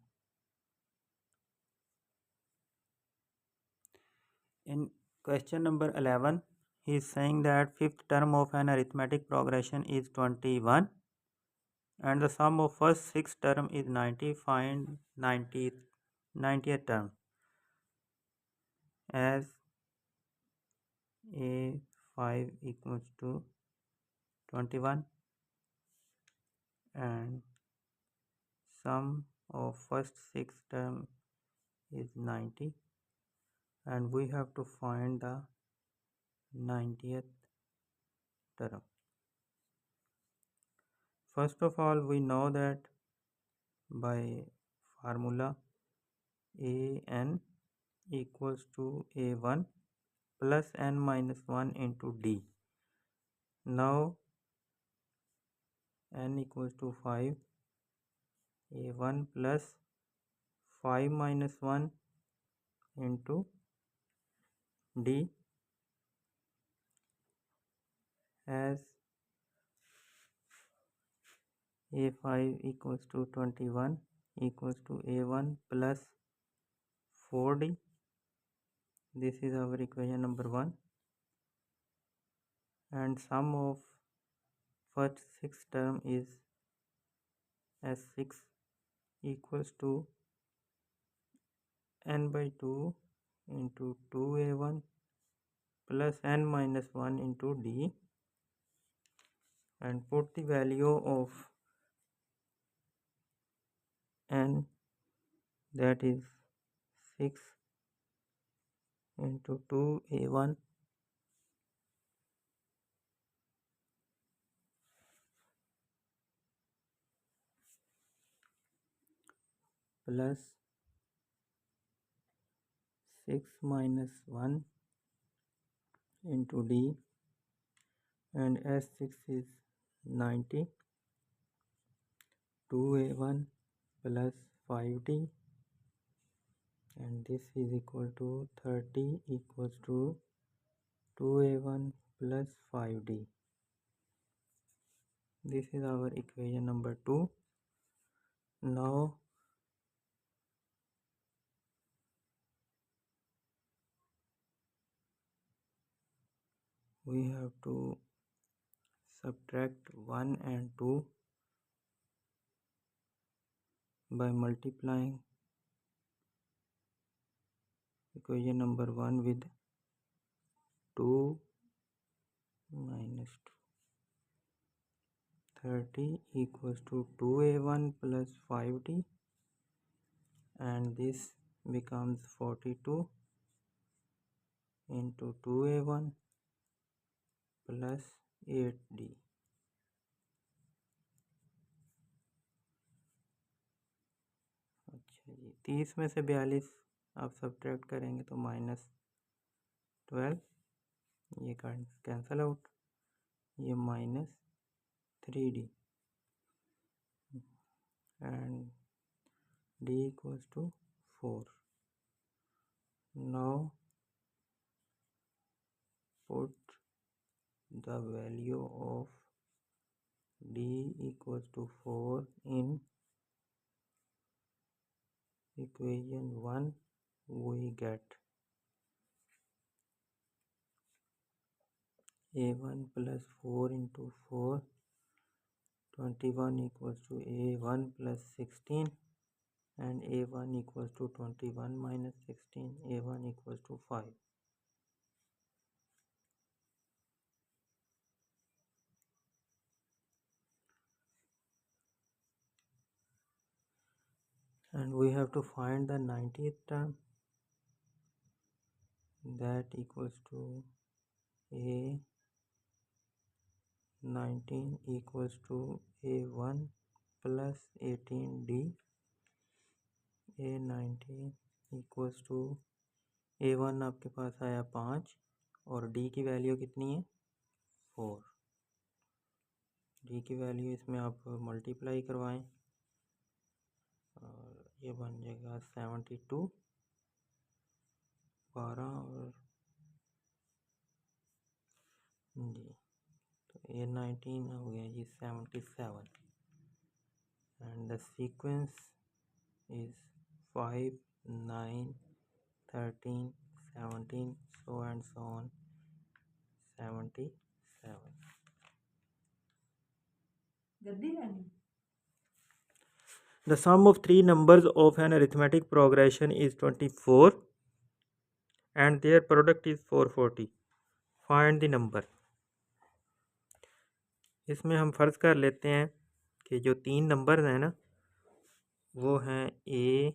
In question number 11, he is saying that fifth term of an arithmetic progression is 21 and the sum of first six term is 90. Find 90th term. As A5 equals to 21 and sum of first six term is 90 and we have to find the 90th term. First of all, we know that by formula an equals to a1 plus n minus 1 into d. Now n equals to 5, a1 plus 5 minus 1 into d, as a5 equals to 21 equals to a1 plus 4d. This is our equation number 1, and sum of first six term is s6 equals to n by 2 into 2a1 plus n minus 1 into d, and put the value of n, that is 6 into 2a1 plus 6 minus 1 into d, and s6 is 90, 2a1 plus 5d, and this is equal to 30 equals to 2a1 plus 5d. This is our equation number 2. Now we have to subtract 1 and 2 by multiplying equation number 1 with 2 minus 2. 30 equals to 2a1 plus 5d, and this becomes 42 into 2a1 plus 8d. अच्छा जी, 30 में से 42 आप subtract करेंगे तो -12, ये cancel out, ये -3d, and d equals to 4. Now put the value of d equals to 4 in equation 1. We get a1 plus 4 into 4, 21 equals to a1 plus 16, and a1 equals to 21 minus 16, a1 equals to 5. And we have to find the 90th term, that equals to a 19 equals to a1 plus 18d, a 19 equals to a1 आपके पास आया 5 और d की value कितनी है 4. d की value इसमें आप multiply करवाएं ये बन जाएगा 72, 12 और जी, तो ये 19 हो गया जी 77 and the sequence is 5, 9, 13, 17 so and so on 77. The sum of three numbers of an arithmetic progression is 24 and their product is 440. Find the number. इसमें हम फ़र्ज़ कर लेते हैं कि जो तीन नंबर हैं ना वो हैं ए,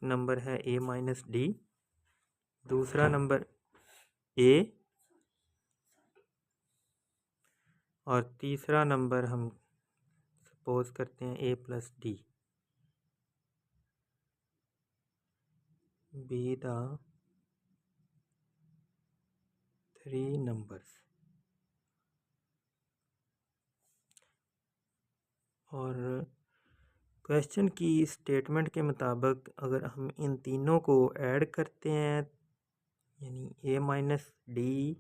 नंबर है ए माइनस डी, दूसरा नंबर ए और तीसरा नंबर हम सपोज करते हैं a plus d. Be the three numbers. और क्वेश्चन की स्टेटमेंट के मुताबिक अगर हम इन तीनों को ऐड करते हैं यानी ए minus D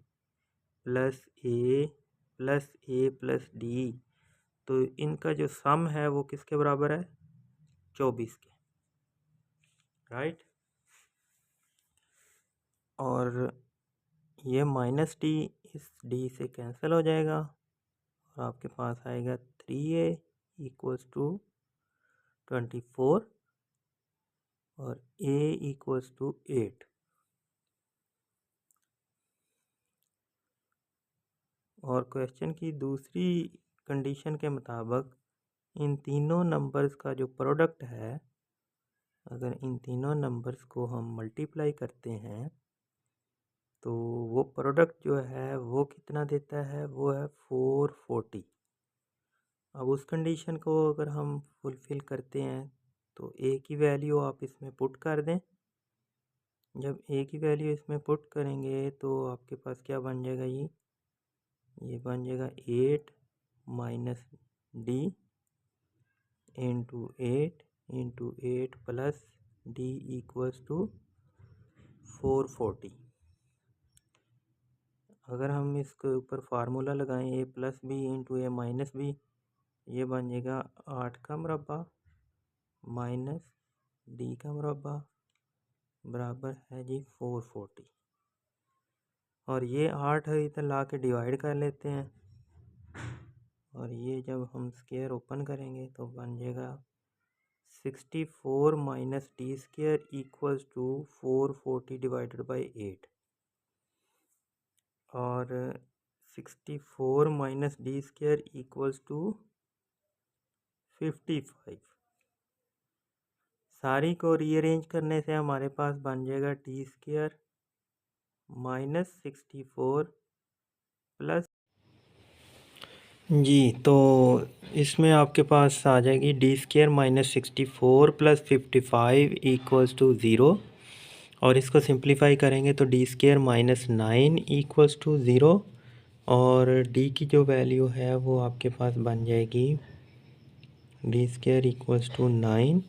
plus A plus D, तो इनका जो सम है वो किसके बराबर है? 24 के, राइट. और ये माइनस डी इस डी से कैंसिल हो जाएगा और आपके पास आएगा 3a इक्वल्स टू 24 और a इक्वल्स टू 8. और क्वेश्चन की दूसरी कंडीशन के मुताबिक इन तीनों नंबर्स का जो प्रोडक्ट है, अगर इन तीनों नंबर्स को हम मल्टीप्लाई करते हैं तो वो प्रोडक्ट जो है वो कितना देता है? वो है 440. अब उस कंडीशन को अगर हम फुलफ़िल करते हैं तो ए की वैल्यू आप इसमें पुट कर दें. जब ए की वैल्यू इसमें पुट करेंगे तो आपके पास क्या बन जाएगा? ये बन जाएगा 8 minus D into 8 plus D equals to 440. अगर हम इसके ऊपर फार्मूला लगाएं A plus B into A minus B, ये बन जाएगा 8 का मुरब्बा माइनस डी का मुरब्बा बराबर है जी 440. और ये 8 इधर ला के डिवाइड कर लेते हैं और ये जब हम स्क्वायर ओपन करेंगे तो बन जाएगा 64 minus D square equals to 440 divided by 8. और 64 minus D square equals to 55. सारी को रीअरेंज करने से हमारे पास बन जाएगा T square minus 64 plus G. तो इसमें आपके पास आ जाएगी D square minus 64 plus 55 equals to 0. और इसको सिंप्लीफाई करेंगे तो D square minus 9 equals to 0 और डी की जो वैल्यू है वो आपके पास बन जाएगी डी स्क्वायर इक्वल्स टू 9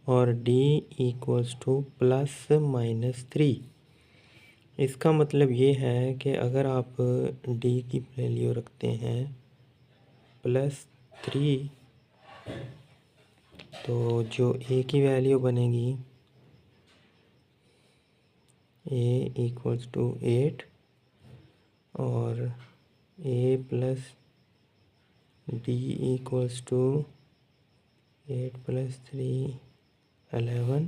और D equals to plus minus 3. इसका मतलब ये है कि अगर आप डी की वैल्यू रखते हैं +3 तो जो ए की वैल्यू बनेगी ए इक्वल्स टू 8 और a plus D equals to 8 plus 3 11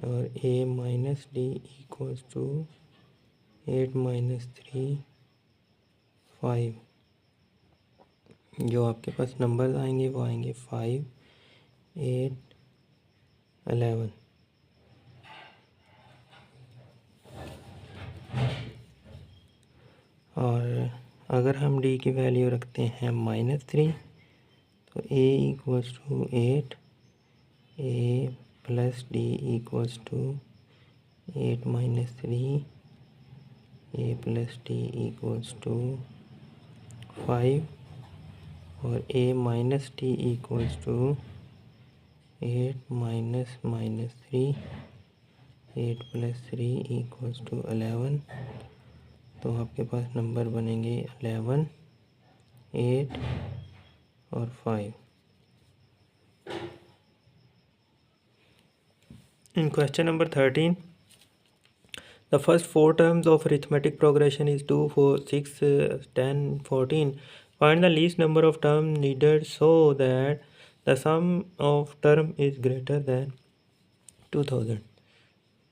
और a minus d equals to 8 minus 3 5. जो आपके पास नंबर्स आएंगे वो आएंगे 5, 8, 11. और अगर हम डी की वैल्यू रखते हैं -3 तो a equals to 8, a plus D equals to 8 minus 3, a plus D equals to 5 और a minus d equals to 8 minus minus 3, 8 plus 3 equals to 11। तो आपके पास नंबर बनेंगे 11, 8 और 5। In question number 13, the first four terms of arithmetic progression is 2, 4, 6, 10, 14. Find the least number of terms needed so that the sum of term is greater than 2000.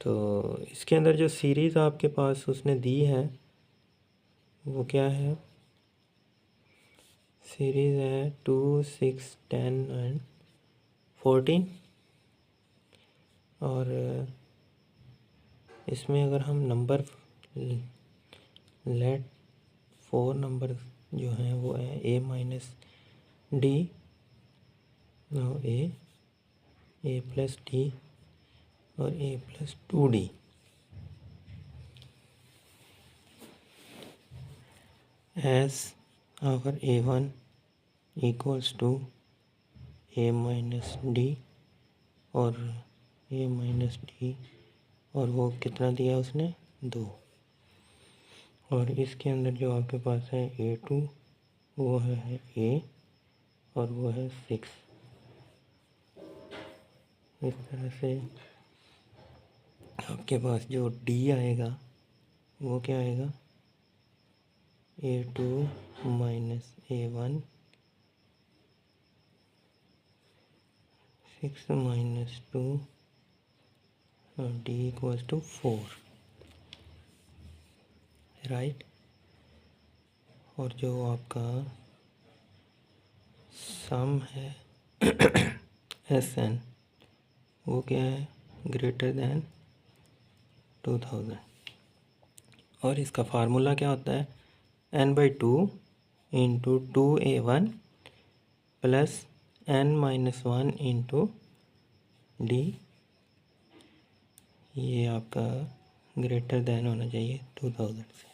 तो इसके अंदर जो series आपके पास उसने दी है वो क्या है? सीरीज़ है 2, 6, 10 एंड 14। और इसमें अगर हम नंबर लेट 4 नंबर जो हैं वो है a minus D, A plus D और a plus 2d। as our a1 equals to a minus D और a माइनस डी, और वो कितना दिया उसने? 2। और इसके अंदर जो आपके पास है a2 वो है a और वो है 6। इस तरह से आपके पास जो d आएगा वो क्या आएगा? a2 माइनस a1, 6 माइनस 2 और d इक्वल्स टू 4, राइट। और जो आपका सम है Sn वो क्या है? Greater than 2000। और इसका फार्मूला क्या होता है? n/2 into 2a1 plus n-1 into D. ये आपका ग्रेटर दैन होना चाहिए 2000 से।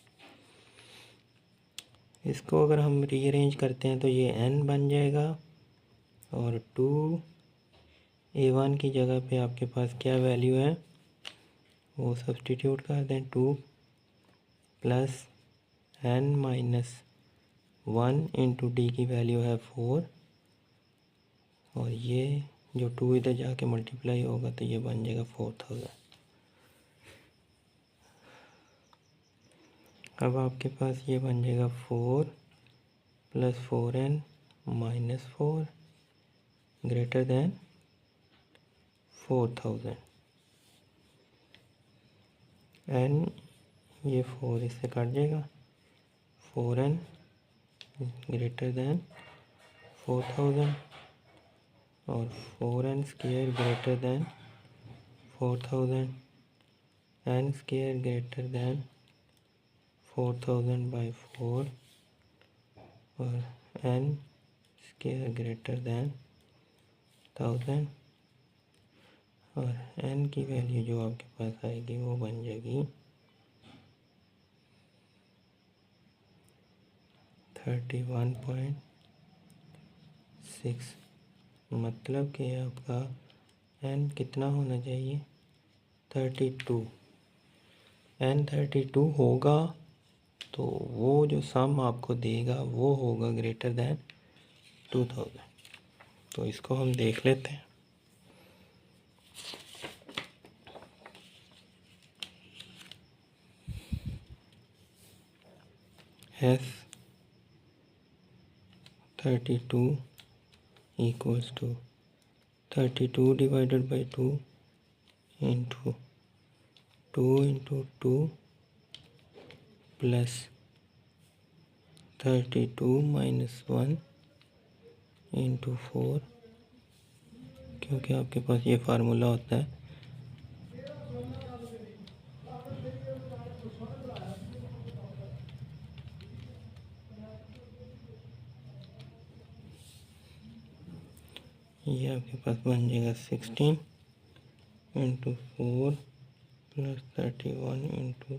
इसको अगर हम रीअरेंज करते हैं तो ये n बन जाएगा और 2a1 की जगह पे आपके पास क्या वैल्यू है वो सब्सटीट्यूट कर दें। 2 प्लस n-1 इंटू डी की वैल्यू है 4, और ये जो 2 इधर जाके मल्टीप्लाई होगा तो ये बन जाएगा 4000। अब आपके पास ये बन जाएगा 4 plus 4n minus 4 greater than 4000। n ये 4 इससे कट जाएगा, 4n ग्रेटर दैन 4000 और 4n square greater than 4000, n square greater than 4000/4 और n स्क्वायर ग्रेटर दैन 1000। और n की वैल्यू जो आपके पास आएगी वो बन जाएगी 31.6। मतलब कि आपका n कितना होना चाहिए? 32। n 32 होगा तो वो जो सम आपको देगा वो होगा ग्रेटर दैन 2000। तो इसको हम देख लेते हैं। S32 equals to 32 divided by 2 into 2 into 2 plus 32 minus 1 into 4, क्योंकि आपके पास ये फार्मूला होता है। ये आपके पास बन जाएगा 16 into 4 plus 31 into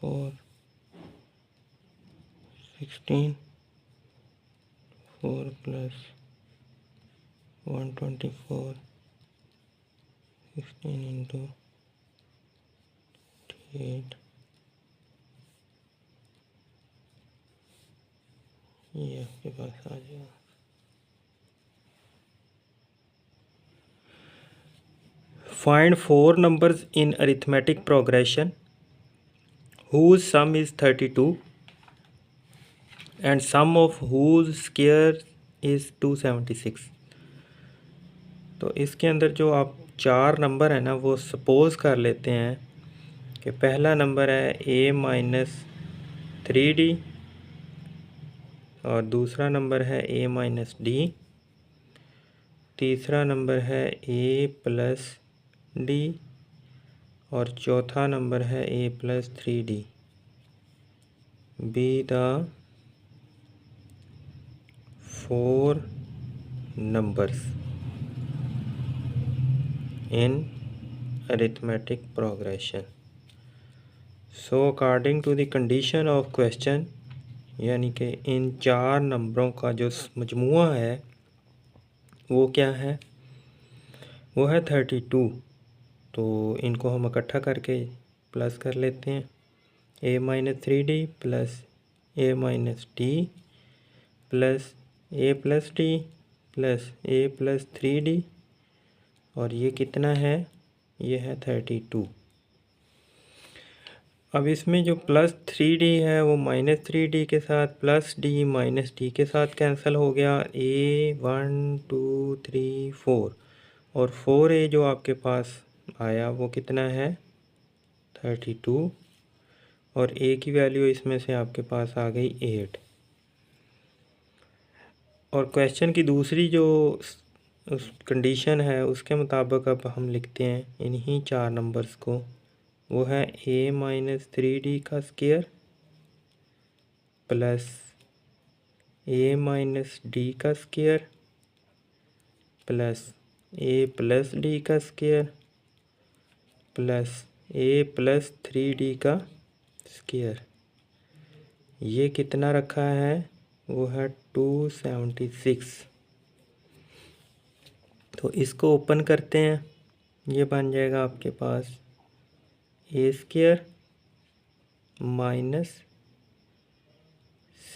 4, 16, 4 plus 124 16 into 8 ये आपके पास आ जाएगा। Find 4 numbers in arithmetic progression whose sum is 32 and sum of whose square is 276। तो इसके अंदर जो आप 4 नंबर है ना वो सपोज़ कर लेते हैं कि पहला नंबर है a-3d और दूसरा नंबर है a-d, तीसरा नंबर है a+d और चौथा नंबर है a+3d। Be the 4 numbers in arithmetic progression। So according to the condition of question, यानी कि इन 4 नंबरों का जो मजमुआ है वो क्या है, वो है 32। तो इनको हम इकट्ठा करके प्लस कर लेते हैं, a-3d plus a-d plus a+d plus a+3d और ये कितना है, ये है 32। अब इसमें जो +3d है वो -3d के साथ प्लस d माइनस d के साथ कैंसिल हो गया। a 1 2 3 4 और 4a जो आपके पास आया वो कितना है 32 और a की वैल्यू इसमें से आपके पास आ गई 8। और क्वेश्चन की दूसरी जो उस कंडीशन है उसके मुताबिक अब हम लिखते हैं इन्हीं 4 नंबर्स को, वो है a-3d का स्क्वायर प्लस a-d का स्क्वायर प्लस a+d का स्क्वायर प्लस a+3d का स्क्वायर। ये कितना रखा है, वो है 276। तो इसको ओपन करते हैं, ये बन जाएगा आपके पास a² minus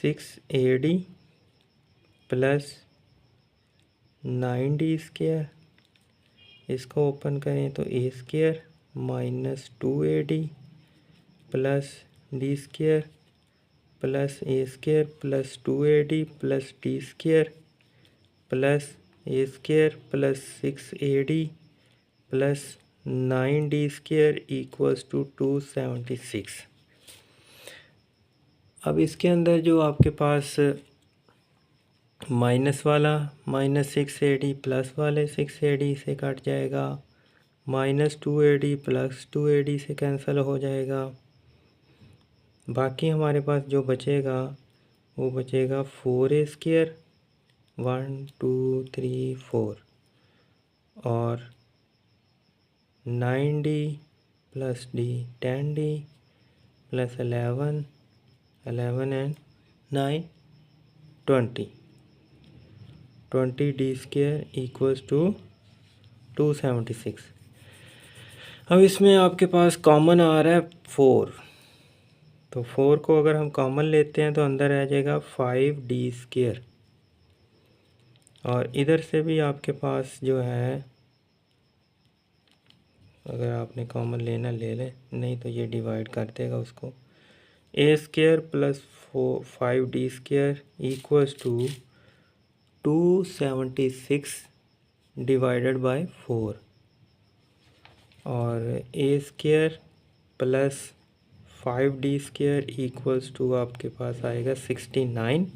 6ad plus 9d²। इसको ओपन करें तो a² minus 2ad plus d² plus a² plus 2ad plus d² plus a² plus 6ad plus 9d² equals to 276। अब इसके अंदर जो आपके पास माइनस वाला -6ad प्लस वाले 6ad से कट जाएगा, -2ad प्लस 2ad से कैंसिल हो जाएगा। बाकी हमारे पास जो बचेगा वो बचेगा 4a² 1 2 3 4 और 9d plus d 10d plus 11 and 9 20d² equals to 276। अब इसमें आपके पास कॉमन आ रहा है 4, तो 4 को अगर हम कॉमन लेते हैं तो अंदर आ जाएगा 5d²। और इधर से भी आपके पास जो है अगर आपने कॉमन लेना ले लें, नहीं तो ये डिवाइड कर देगा उसको। a² plus 5d² equals to 276 divided by 4 और a² plus 5d² equals to आपके पास आएगा 69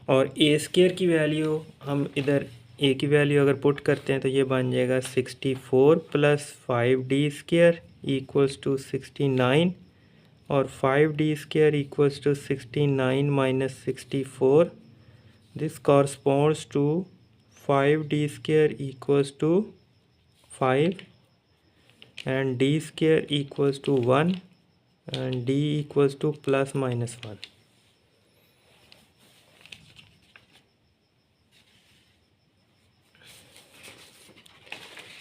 और a² की वैल्यू हम इधर a की वैल्यू अगर पुट करते हैं तो ये बन जाएगा 64 प्लस 5d² इक्वल्स टू 69 और 5d² equals to 69 minus 64। This corresponds to 5d² equals to 5 and d² equals to 1 and d equals to plus minus 1।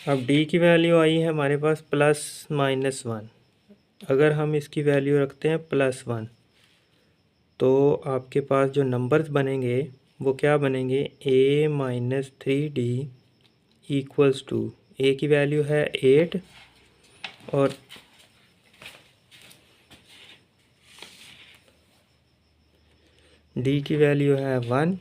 अब डी की वैल्यू आई है हमारे पास +-1। अगर हम इसकी वैल्यू रखते हैं +1 तो आपके पास जो नंबर्स बनेंगे वो क्या बनेंगे, a-3d इक्वल्स टू, ए की वैल्यू है 8 और डी की वैल्यू है 1।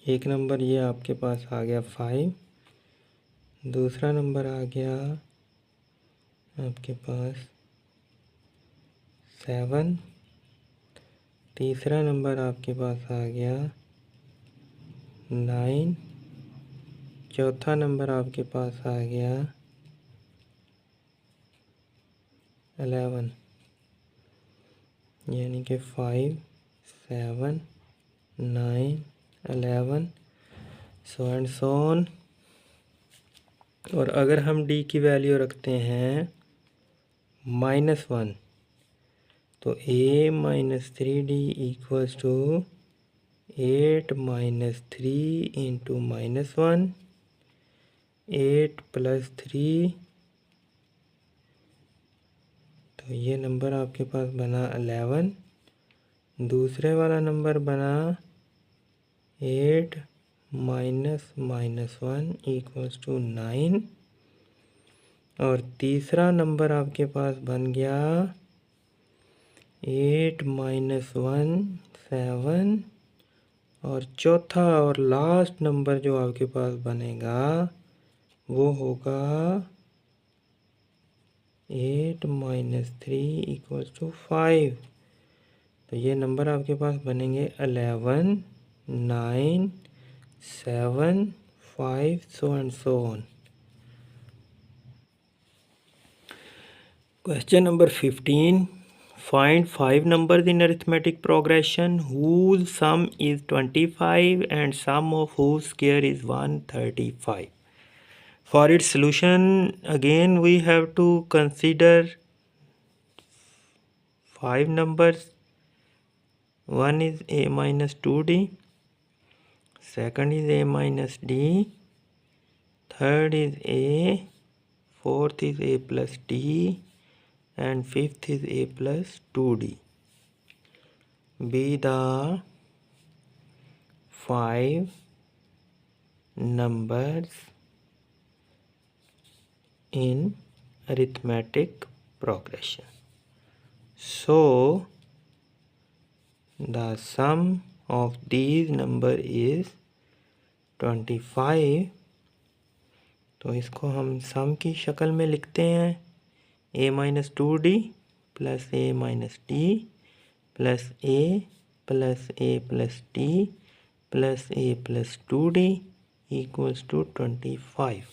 एक नंबर ये आपके पास आ गया 5, दूसरा नंबर आ गया आपके पास 7, तीसरा नंबर आपके पास आ गया 9, चौथा नंबर आपके पास आ गया 11, यानी कि 5, 7, 9, 11 सो एंड सो ऑन। और अगर हम डी की वैल्यू रखते हैं -1 तो a-3d इक्वल्स टू 8 - 3 इंटू -1, 8 + 3, तो ये नंबर आपके पास बना 11। दूसरे वाला नंबर बना 8 - -1 इक्वल्स टू 9 और तीसरा नंबर आपके पास बन गया 8 - 1 7 और चौथा और लास्ट नंबर जो आपके पास बनेगा वो होगा 8 - 3 इक्वल्स टू 5। तो ये नंबर आपके पास बनेंगे 11, 9, 7, 5 सो and so on. Question number 15. Find 5 numbers in arithmetic progression whose sum is 25 and sum of whose square is 135. For its solution, again we have to consider 5 numbers. One is a minus 2d, second is a minus d, third is a, fourth is a plus d, and fifth is a plus 2d. Be the 5 numbers in arithmetic progression. So the sum of these number is 25. तो इसको हम सम की शक्ल में लिखते हैं a-2d plus a-d plus a plus d plus a plus 2d equals to 25।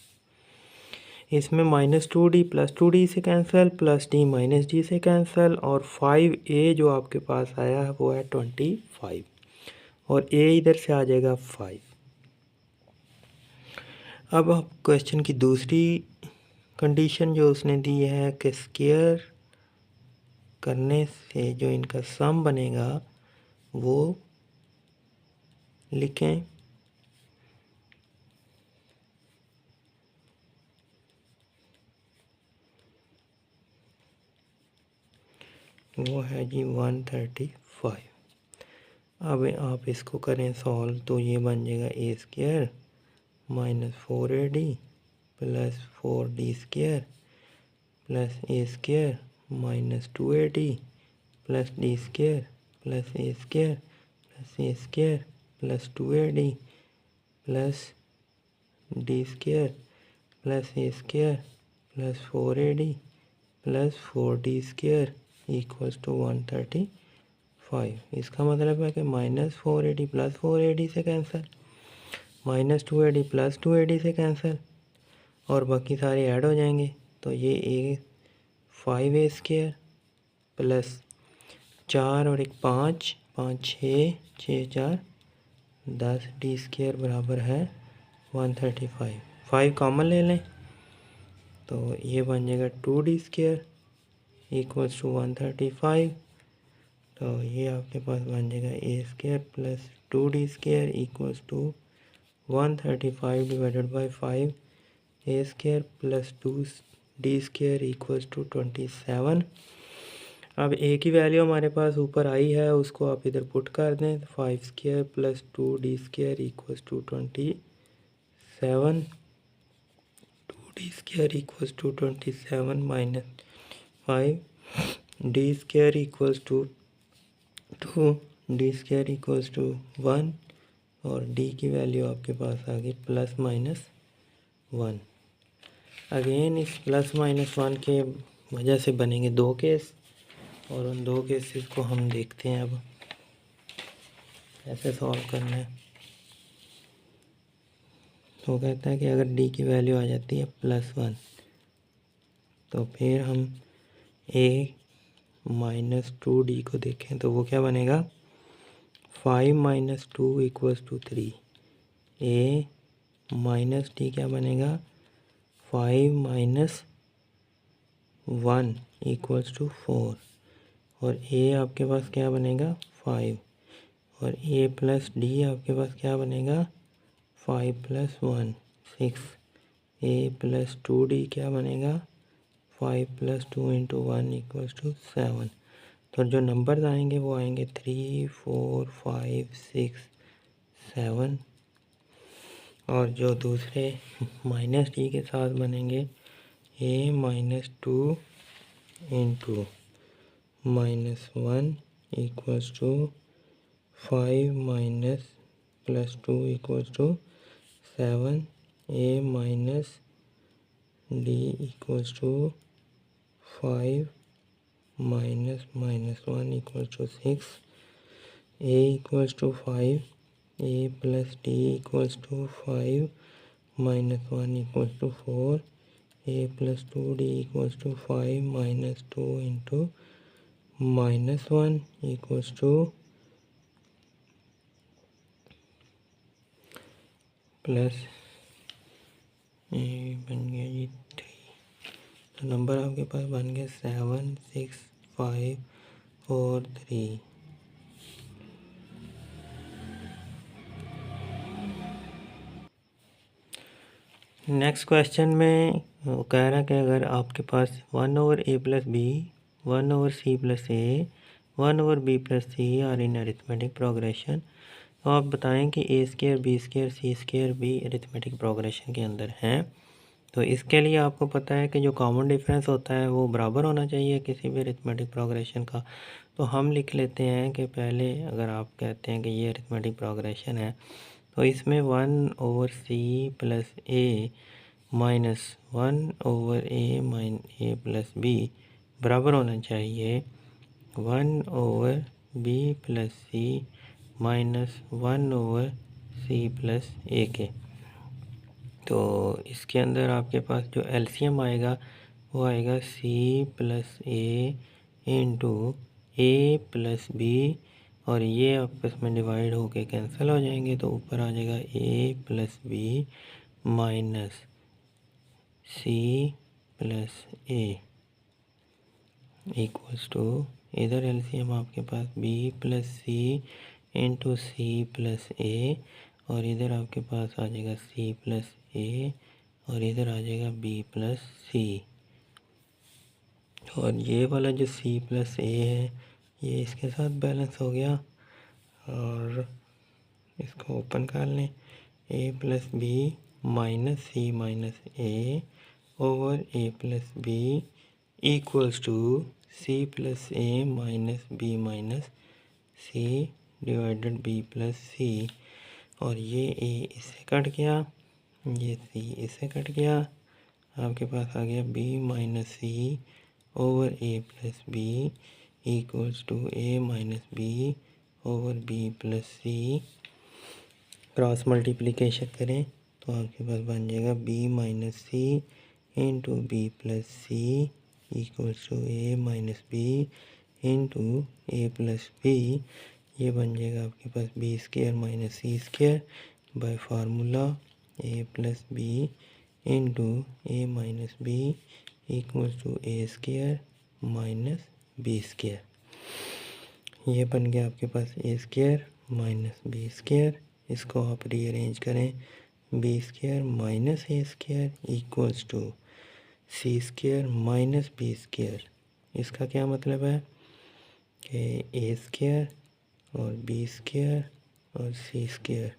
इसमें -2d plus 2d से cancel, plus d minus d से कैंसिल और 5a जो आपके पास आया है वो है 25 और a इधर से आ जाएगा 5। अब क्वेश्चन की दूसरी कंडीशन जो उसने दी है कि स्क्वायर करने से जो इनका सम बनेगा वो लिखें। वो है जी 135। अब आप इसको करें सॉल्व तो ये बन जाएगा a² -4ad plus 4d² plus a² -2ad plus d² plus a² plus a² plus 2ad plus d² plus a² plus 4ad plus 4d² equals to 135। इसका मतलब है कि -4ad प्लस 4ad से कैंसिल, -2ad प्लस 2ad से cancel और बाकी सारे add हो जाएंगे। तो ये 5a² प्लस 4 और 1 5, 5 6, 6 4 10 d² बराबर है 135। 5 कॉमन ले लें तो ये बन जाएगा 2d² इक्वल्स टू 135। तो ये आपके पास बन जाएगा a square plus 2d² equals to 135 divided by 5 a square plus 2d² equals to 27। अब ए की वैल्यू हमारे पास ऊपर आई है, उसको आप इधर पुट कर दें। 5² plus 2d² equals to 27। 2d² equals to 27 minus 5d² equals to 2, d² equals to 1 और d की वैल्यू आपके पास आ गई प्लस माइनस 1। अगेन इस प्लस माइनस 1 के वजह से बनेंगे 2 केस, और उन 2 केसेस को हम देखते हैं अब कैसे सॉल्व करना है। तो कहता है कि अगर d की वैल्यू आ जाती है +1 तो फिर हम a माइनस 2d को देखें तो वो क्या बनेगा 5 minus 2 equals to 3। a minus d क्या बनेगा 5 माइनस 1 इक्वल्स टू 4 और a आपके पास क्या बनेगा 5 और a प्लस d आपके पास क्या बनेगा 5 प्लस 1 6। a प्लस 2d क्या बनेगा 5 प्लस 2 इंटू 1 इक्वल्स टू 7। तो जो नंबर्स आएंगे वो आएंगे 3 4 5 6 7 और जो दूसरे माइनस d के साथ बनेंगे a minus 2 into minus 1 equals to 5 minus plus 2 equals to 7। a minus d equals to 5 minus minus 1 equals to 6। a equals to 5 a plus d equals to 5 minus 1 equals to 4। a plus 2d equals to 5 minus 2 into minus 1 equals to plus a बन गया जी 3। तो number आपके पास बन गया 7 6 5 4 3। Next question में वो कह रहा है कि अगर आपके पास 1/a plus B 1/c plus A 1/b plus C are in arithmetic progression, तो आप बताएं कि a² b² c² भी अरिथमेटिक प्रोग्रेशन के अंदर हैं। तो इसके लिए आपको पता है कि जो कॉमन डिफरेंस होता है वो बराबर होना चाहिए किसी भी अरिथमेटिक प्रोग्रेशन का। तो हम लिख लेते हैं कि पहले अगर आप कहते हैं कि ये अरिथमेटिक प्रोग्रेशन है तो इसमें 1/c plus A minus 1/a minus a plus B बराबर होना चाहिए 1/b plus C minus 1/c plus A के। तो इसके अंदर आपके पास जो एलसीएम आएगा वो आएगा c plus A into A plus B और ये आपस में डिवाइड होके कैंसिल हो जाएंगे तो ऊपर आ जाएगा a plus B minus C plus A equals to इधर एलसीएम आपके पास b plus C into C plus A और इधर आपके पास आ जाएगा c प्लस ए और इधर आ जाएगा b प्लस सी और ये वाला जो c प्लस ए है ये इसके साथ बैलेंस हो गया और इसको ओपन कर लें a plus B minus c minus A over a plus B equals to c plus A minus b minus c divided b plus सी और ये a इससे कट गया ये c इससे कट गया आपके पास आ गया b minus C over a plus B equals to a minus B over b plus C. Cross multiplication करें तो आपके पास बन जाएगा b minus C into B plus C equals to a minus B into A plus B. ये बन जाएगा आपके पास b² minus c² by formula a plus B into A minus B equals to a² minus B square. ये बन गया आपके पास a square minus B square. इसको आप रीअरेंज करें, b square minus a square equals to c square minus B square. इसका क्या मतलब है कि ए स्क्वायर और बी स्क्वायर और c square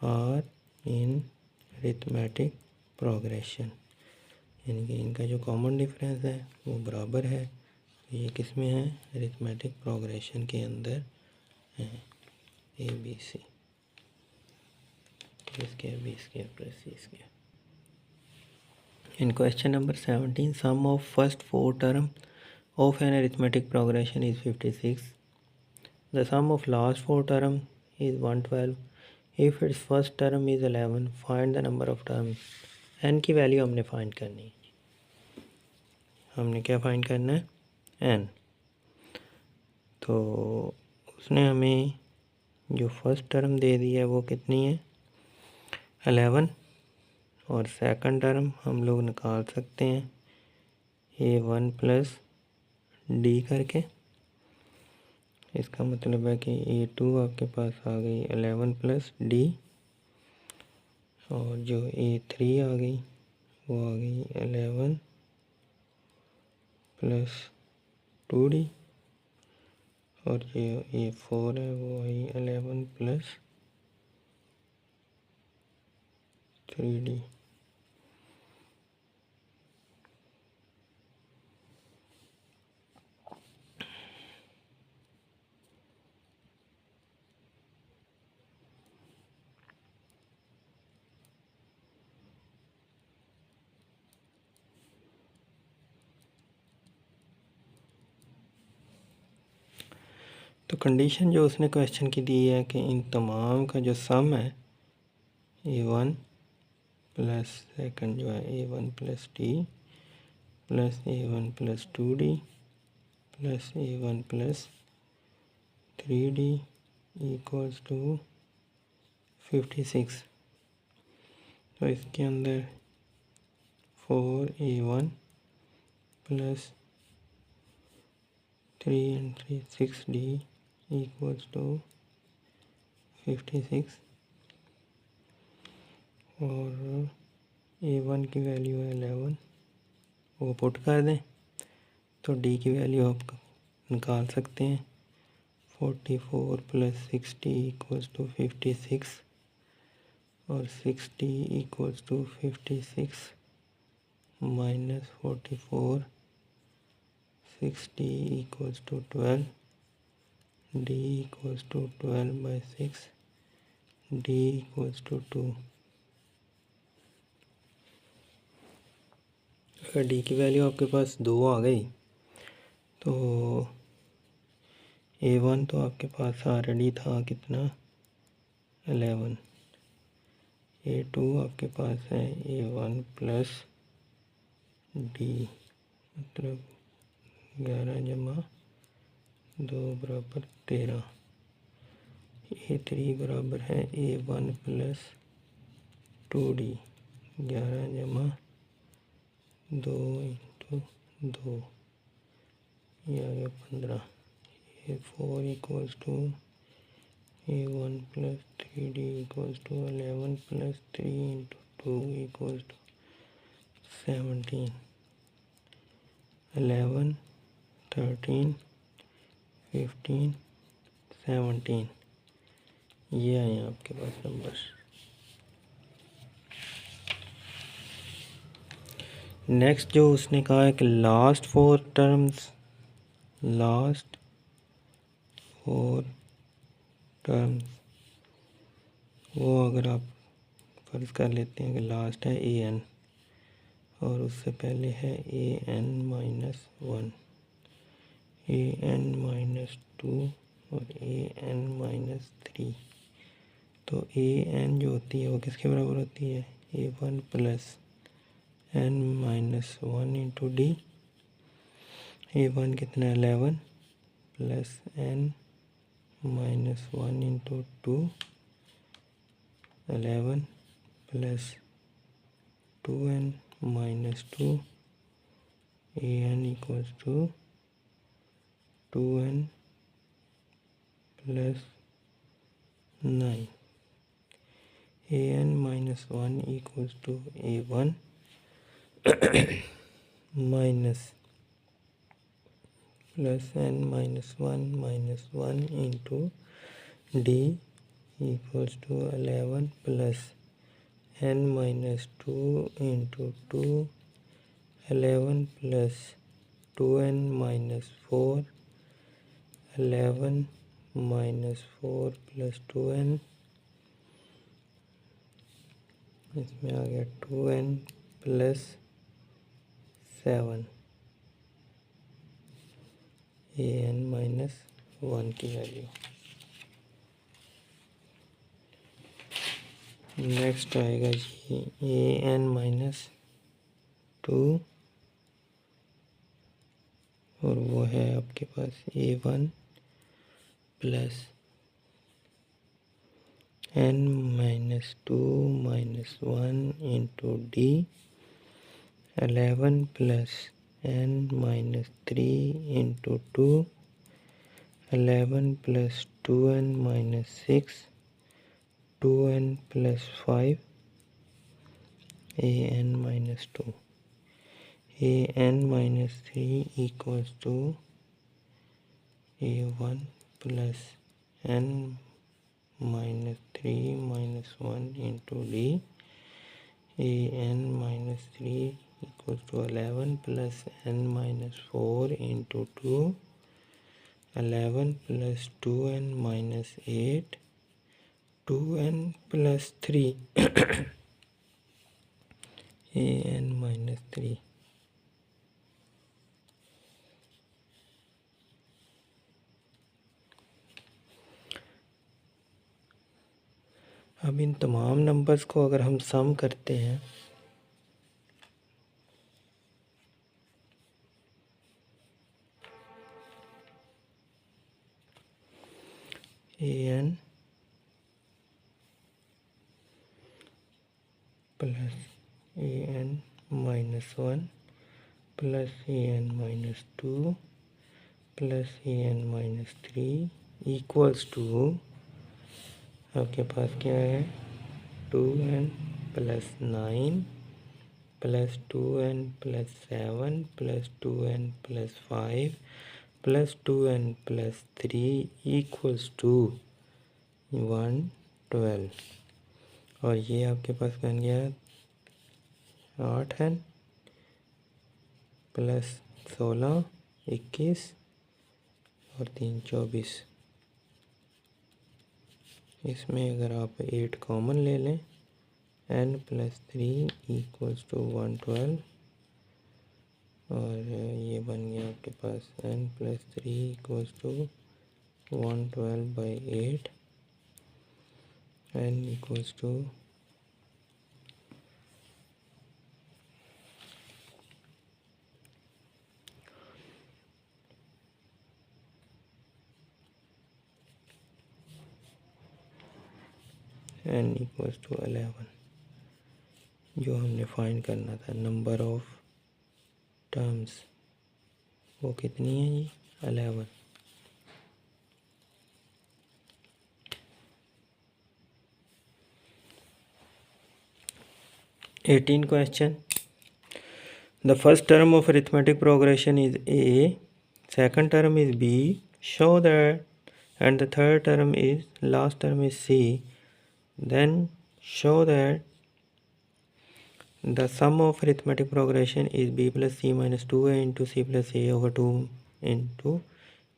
are in arithmetic progression, यानी कि इनका जो कॉमन डिफरेंस है वो बराबर है। ये किस में है? अरिथमेटिक प्रोग्रेशन के अंदर है, A B C, A square B square plus C square. In question number 17, sum of first four term of an arithmetic progression is 56. The sum of last four term is 112. If its first term is 11, find the number of terms. n की value हमने find करनी है। हमने क्या find करना है? n। तो उसने हमें जो फर्स्ट टर्म दे दी है वो कितनी है? 11। और सेकंड टर्म हम लोग निकाल सकते हैं a1 प्लस डी करके। इसका मतलब है कि a2 आपके पास आ गई 11 प्लस डी, और जो a3 आ गई वो आ गई 11 प्लस 2d, और ये a4 है वो आई 11 प्लस 3d। तो कंडीशन जो उसने क्वेश्चन की दी है कि इन तमाम का जो सम है a1 प्लस सेकंड जो है a1 plus D plus a1 plus 2d plus a1 plus 3d equals to 56। तो इसके अंदर 4a1 plus 3 and 3 6d equals to 56, और a1 की वैल्यू है 11, वो पुट कर दें तो d की वैल्यू आप निकाल सकते हैं। 44 प्लस 60 इक्वल्स टू 56, और 60 equals to 56 minus 44, 60 equals to 12, d equals to 12/6, d equals to 2। अगर d की वैल्यू आपके पास 2 आ गई तो a1 तो आपके पास ऑलरेडी था कितना? 11। a2 आपके पास है a1 प्लस डी, मतलब 11 जमा 2 बराबर 13। a3 बराबर है a1 प्लस 2d, 11 जमा 2 इंटू 2, ये आ गया 15। a4 equals to a1 plus 3d equals to 11 plus 3 into 2 equals to 17। 11 13 15 17, ये आए आपके पास नंबर। नेक्स्ट जो उसने कहा है कि लास्ट फोर टर्म्स वो अगर आप फर्ज कर लेते हैं कि लास्ट है an और उससे पहले है an-1, an-2 और an-3, तो an जो होती है वो किसके बराबर होती है? a1 plus n-1 into D. a1 कितना है? 11 plus n-1 into 2, 11 plus 2n minus 2 an equals to 2n plus 9. an minus 1 equals to a1 minus plus n minus 1 into d equals to 11 plus n minus 2 into 2, 11 plus 2n minus 4, 11 minus 4 plus 2n, इसमें आ गया 2n plus 7 an minus 1 की value. Next आएगा जी an minus 2 और वो है आपके पास a1 plus n minus 2 minus 1 into D, 11 plus n minus 3 into 2, 11 plus 2n minus 6, 2n plus 5 an minus 2, an minus 3 equals to a1 plus n minus 3 minus 1 into D, an minus 3 equals to 11 plus n minus 4 into 2, 11 plus 2n minus 8, 2n plus 3 an minus 3। अब इन तमाम numbers को अगर हम सम करते हैं an plus an minus 1 plus an minus 2 plus an minus 3 equals to आपके पास क्या है 2n plus 9 plus 2n plus 7 plus 2n plus 5 plus 2n plus 3 equals to 112। और ये आपके पास बन गया 8n प्लस 16 21 और 3 24। इसमें अगर आप 8 कॉमन ले लें n प्लस 3 इक्वल्स टू 112 और ये बन गया आपके पास n plus 3 equals to 112 by 8 n equals to n equals to 11। जो हमने फाइंड करना था नंबर ऑफ टर्म्स वो कितनी है जी 11। Eighteen question. The first term of arithmetic progression is a, second term is b, show that, and the third term is last term is c, then show that the sum of arithmetic progression is b plus c minus 2a into c plus a over 2 into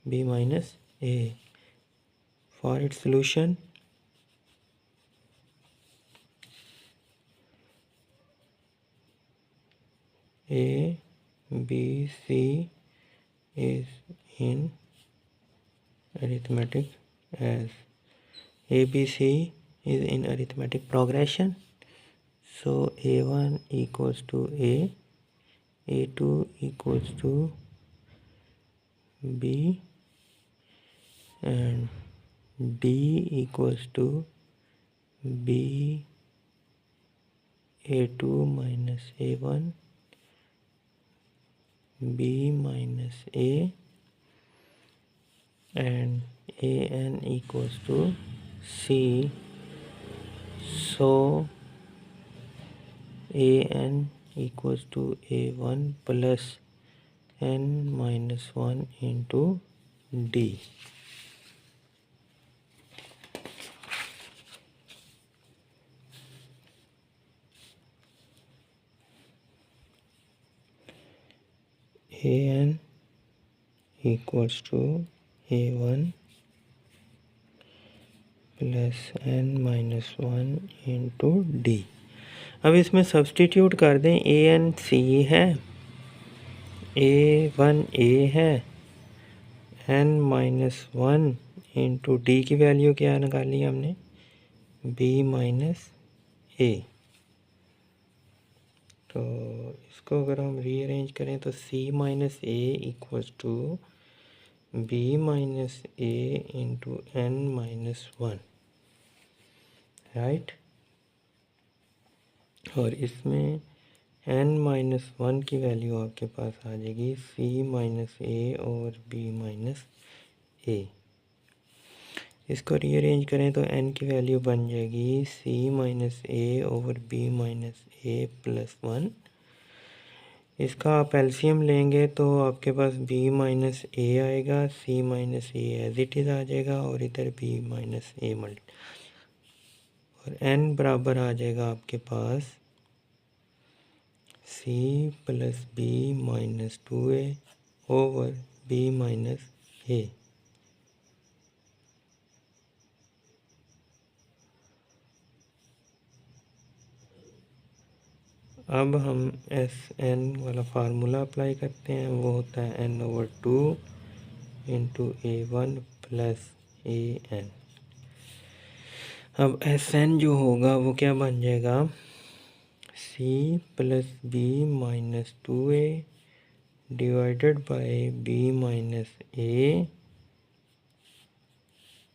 b minus a. For its solution, a, b, c is in arithmetic as a, b, c is in arithmetic progression. So a1 equals to a, a2 equals to b, and d equals to b a2 minus a1, b minus a and an equals to c. So an equals to a1 plus n minus 1 into d. An equals to a1 plus n minus 1 into D. अब इसमें substitute कर दें। A N C है, a1 a है, n minus 1 into D की value क्या निकाली हमने, b माइनस ए। तो इसको अगर हम रीअरेंज करें तो c minus A equals to b minus A into n minus 1, right. और इसमें n माइनस 1 की वैल्यू आपके पास आ जाएगी c माइनस ए और b माइनस ए। इसको रीअरेंज करें तो n की वैल्यू बन जाएगी c माइनस ए ओवर b माइनस ए प्लस 1। इसका आप एलसीएम लेंगे तो आपके पास b माइनस ए आएगा, c minus a as it is आ जाएगा और इधर b माइनस ए मल्टी, और n बराबर आ जाएगा आपके पास c plus b minus 2a over b minus a. अब हम एस एन वाला फार्मूला अप्लाई करते हैं, वो होता है n over 2 into a1 plus a n. अब एस एन जो होगा वो क्या बन जाएगा, c plus b minus 2a divided by b minus A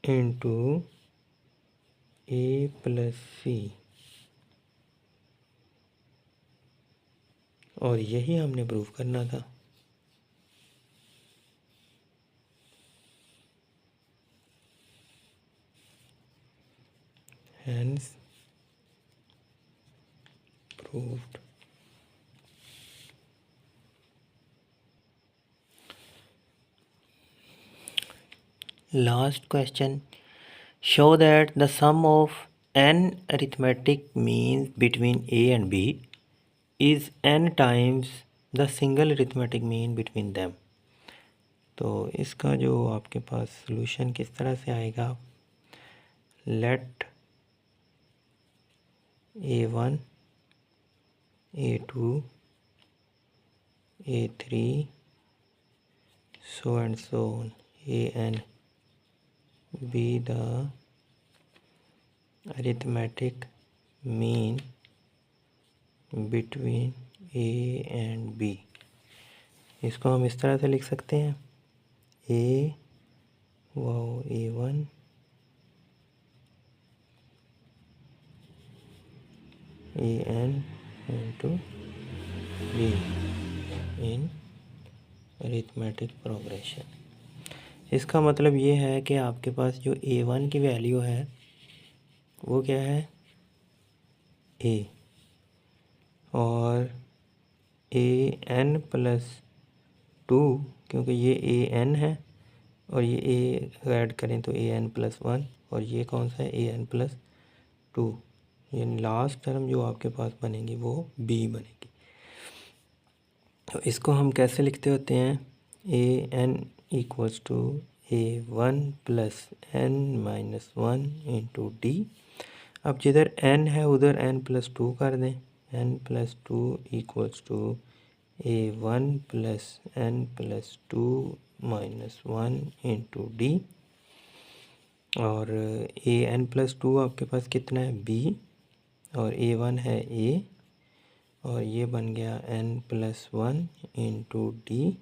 into a plus सी। और यही हमने प्रूव करना था। Hence proved। Last question. Show that the sum of n arithmetic means between a and b is n times the single arithmetic mean between them। तो इसका जो आपके पास solution किस तरह से आएगा, late a1 a2 a3 so and so on an be the arithmetic mean between a and b। इसको हम इस तरह से लिख सकते हैं, a a1 an into b in arithmetic progression। इसका मतलब ये है कि आपके पास जो a1 की वैल्यू है वो क्या है, a, और an प्लस 2, क्योंकि ये an है और ये a ऐड करें तो an प्लस 1, और ये कौन सा है, an प्लस 2। यानी लास्ट टर्म जो आपके पास बनेगी वो b बनेगी। तो इसको हम कैसे लिखते होते हैं, an equals to a1 plus n minus 1 into D. अब जिधर n है उधर n प्लस 2 कर दें, n plus 2 equals to a1 plus n plus 2 minus 1 into D. और an प्लस 2 आपके पास कितना है, b, और a1 है a, और ये बन गया n प्लस 1 इंटू डी।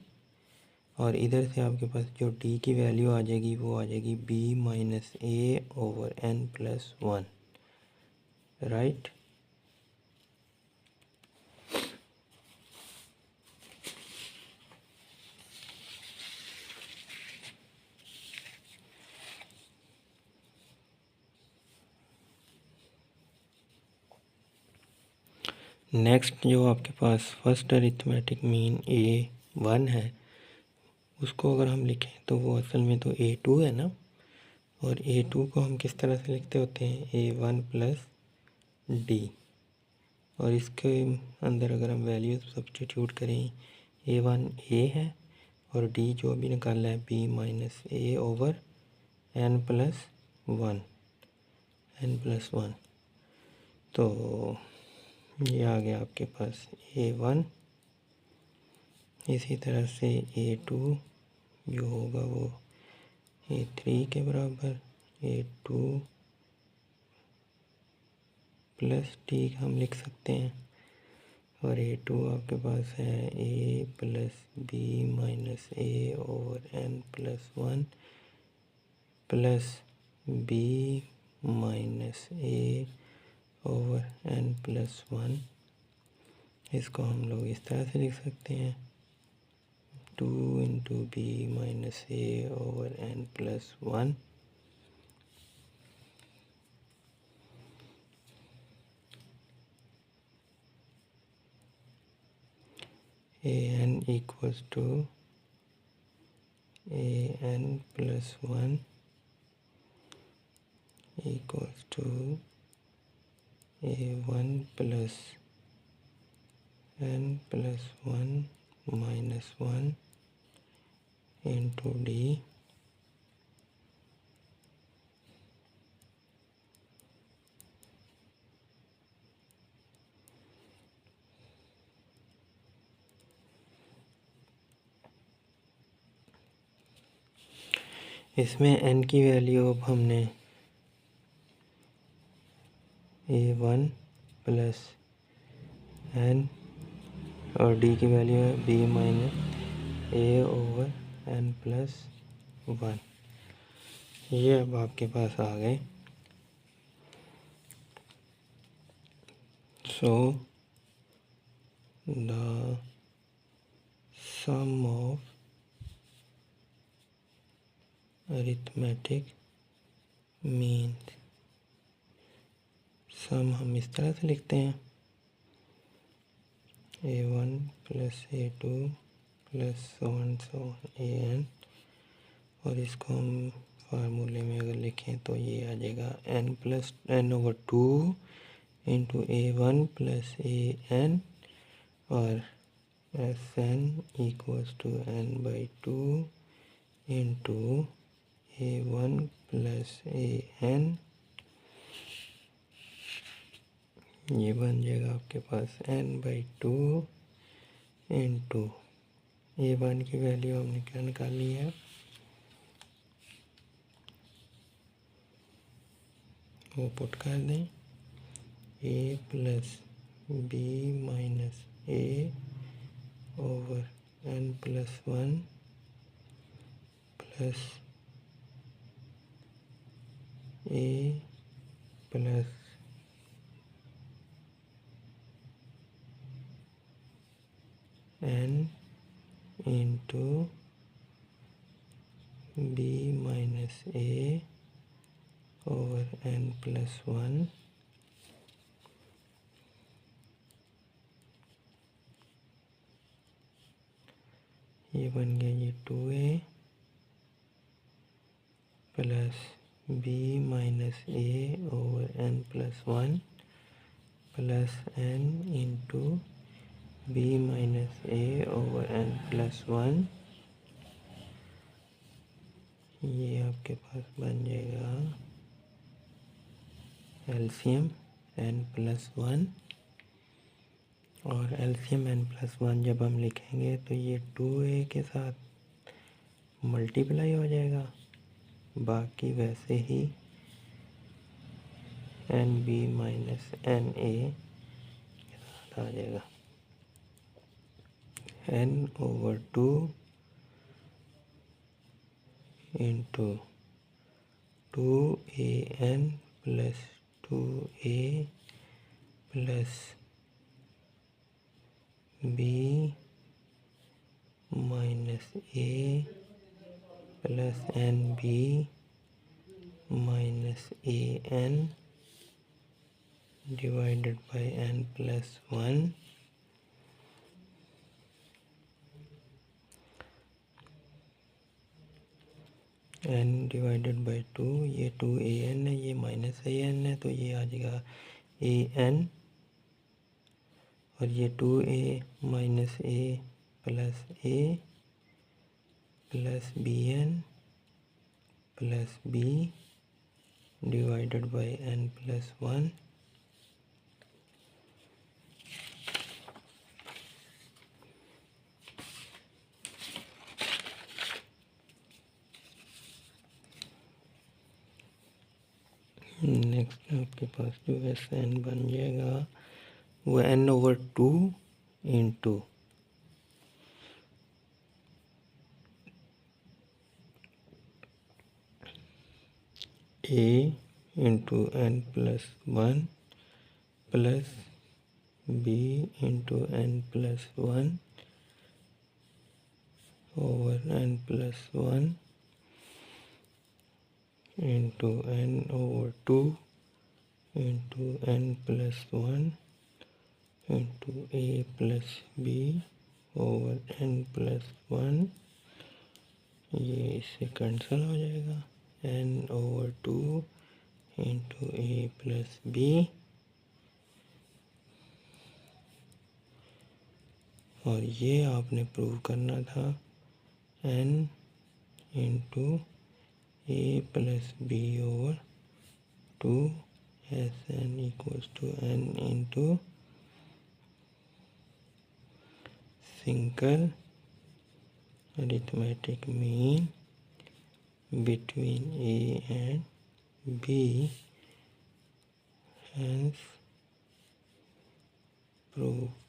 और इधर से आपके पास जो d की वैल्यू आ जाएगी वो आ जाएगी b माइनस ए over n plus 1, right. Next जो आपके पास फर्स्ट अरिथमेटिक मीन A1 है, उसको अगर हम लिखें तो वो असल में तो A2 है ना, और A2 को हम किस तरह से लिखते होते हैं, A1 प्लस D, और इसके अंदर अगर हम वैल्यू सब्स्टिट्यूट करें, A1 A है और D जो अभी निकाला है B minus A over n+1, तो ये आ गया आपके पास A1। इसी तरह से A2 जो होगा वो A3 के बराबर, A2 प्लस D हम लिख सकते हैं, और A2 आपके पास है A plus B minus A over n+1 plus B minus A over n+1। इसको हम लोग इस तरह से लिख सकते हैं, 2 into B minus A over n+1 an equals to an+1 equals to A1 plus n+1 minus 1 into D इसमें n की वैल्यू अब हमने A1 प्लस n और D की वैल्यू है B minus A over n+1। ये अब आपके पास आ गए। So the sum of arithmetic means, sum हम इस तरह से लिखते हैं, A1 plus A2 plus so on AN, और इसको हम फार्मूले में अगर लिखें तो ये आ जाएगा n/2 into A1 plus AN, और Sn equals to n/2 into A1 plus AN। ये बन जाएगा आपके पास n/2 इंटू A1 की वैल्यू हमने क्या निकाली है, वो पुट कर दें, A plus B minus A over n+1 plus A plus n into B minus A over n+1 ये बन गया ये 2A plus B minus A over n+1 plus n into B minus A over n+1। ये आपके पास बन जाएगा LCM n+1, और एलसीएम n+1 जब हम लिखेंगे तो ये 2A के साथ मल्टीप्लाई हो जाएगा, बाकी वैसे ही NB माइनस NA के साथ आ जाएगा, n/2 into 2AN plus 2A plus B minus A plus NB minus AN divided by n plus 1 n divided by 2, ये 2an है, ये माइनस an है, तो ये आ जाएगा an, और ये 2a minus a plus a plus bn plus b divided by n plus 1। Next आपके पास जो है n बन जाएगा वो n/2 into a into n plus 1 plus b into n plus 1 over n plus 1 into n/2 into n plus 1 into a plus b over n plus 1, ये इससे cancel हो जाएगा, n/2 into a plus b, और ये आपने prove करना था n into a plus b over 2 S n equals to n into single arithmetic mean between a and b, hence proof।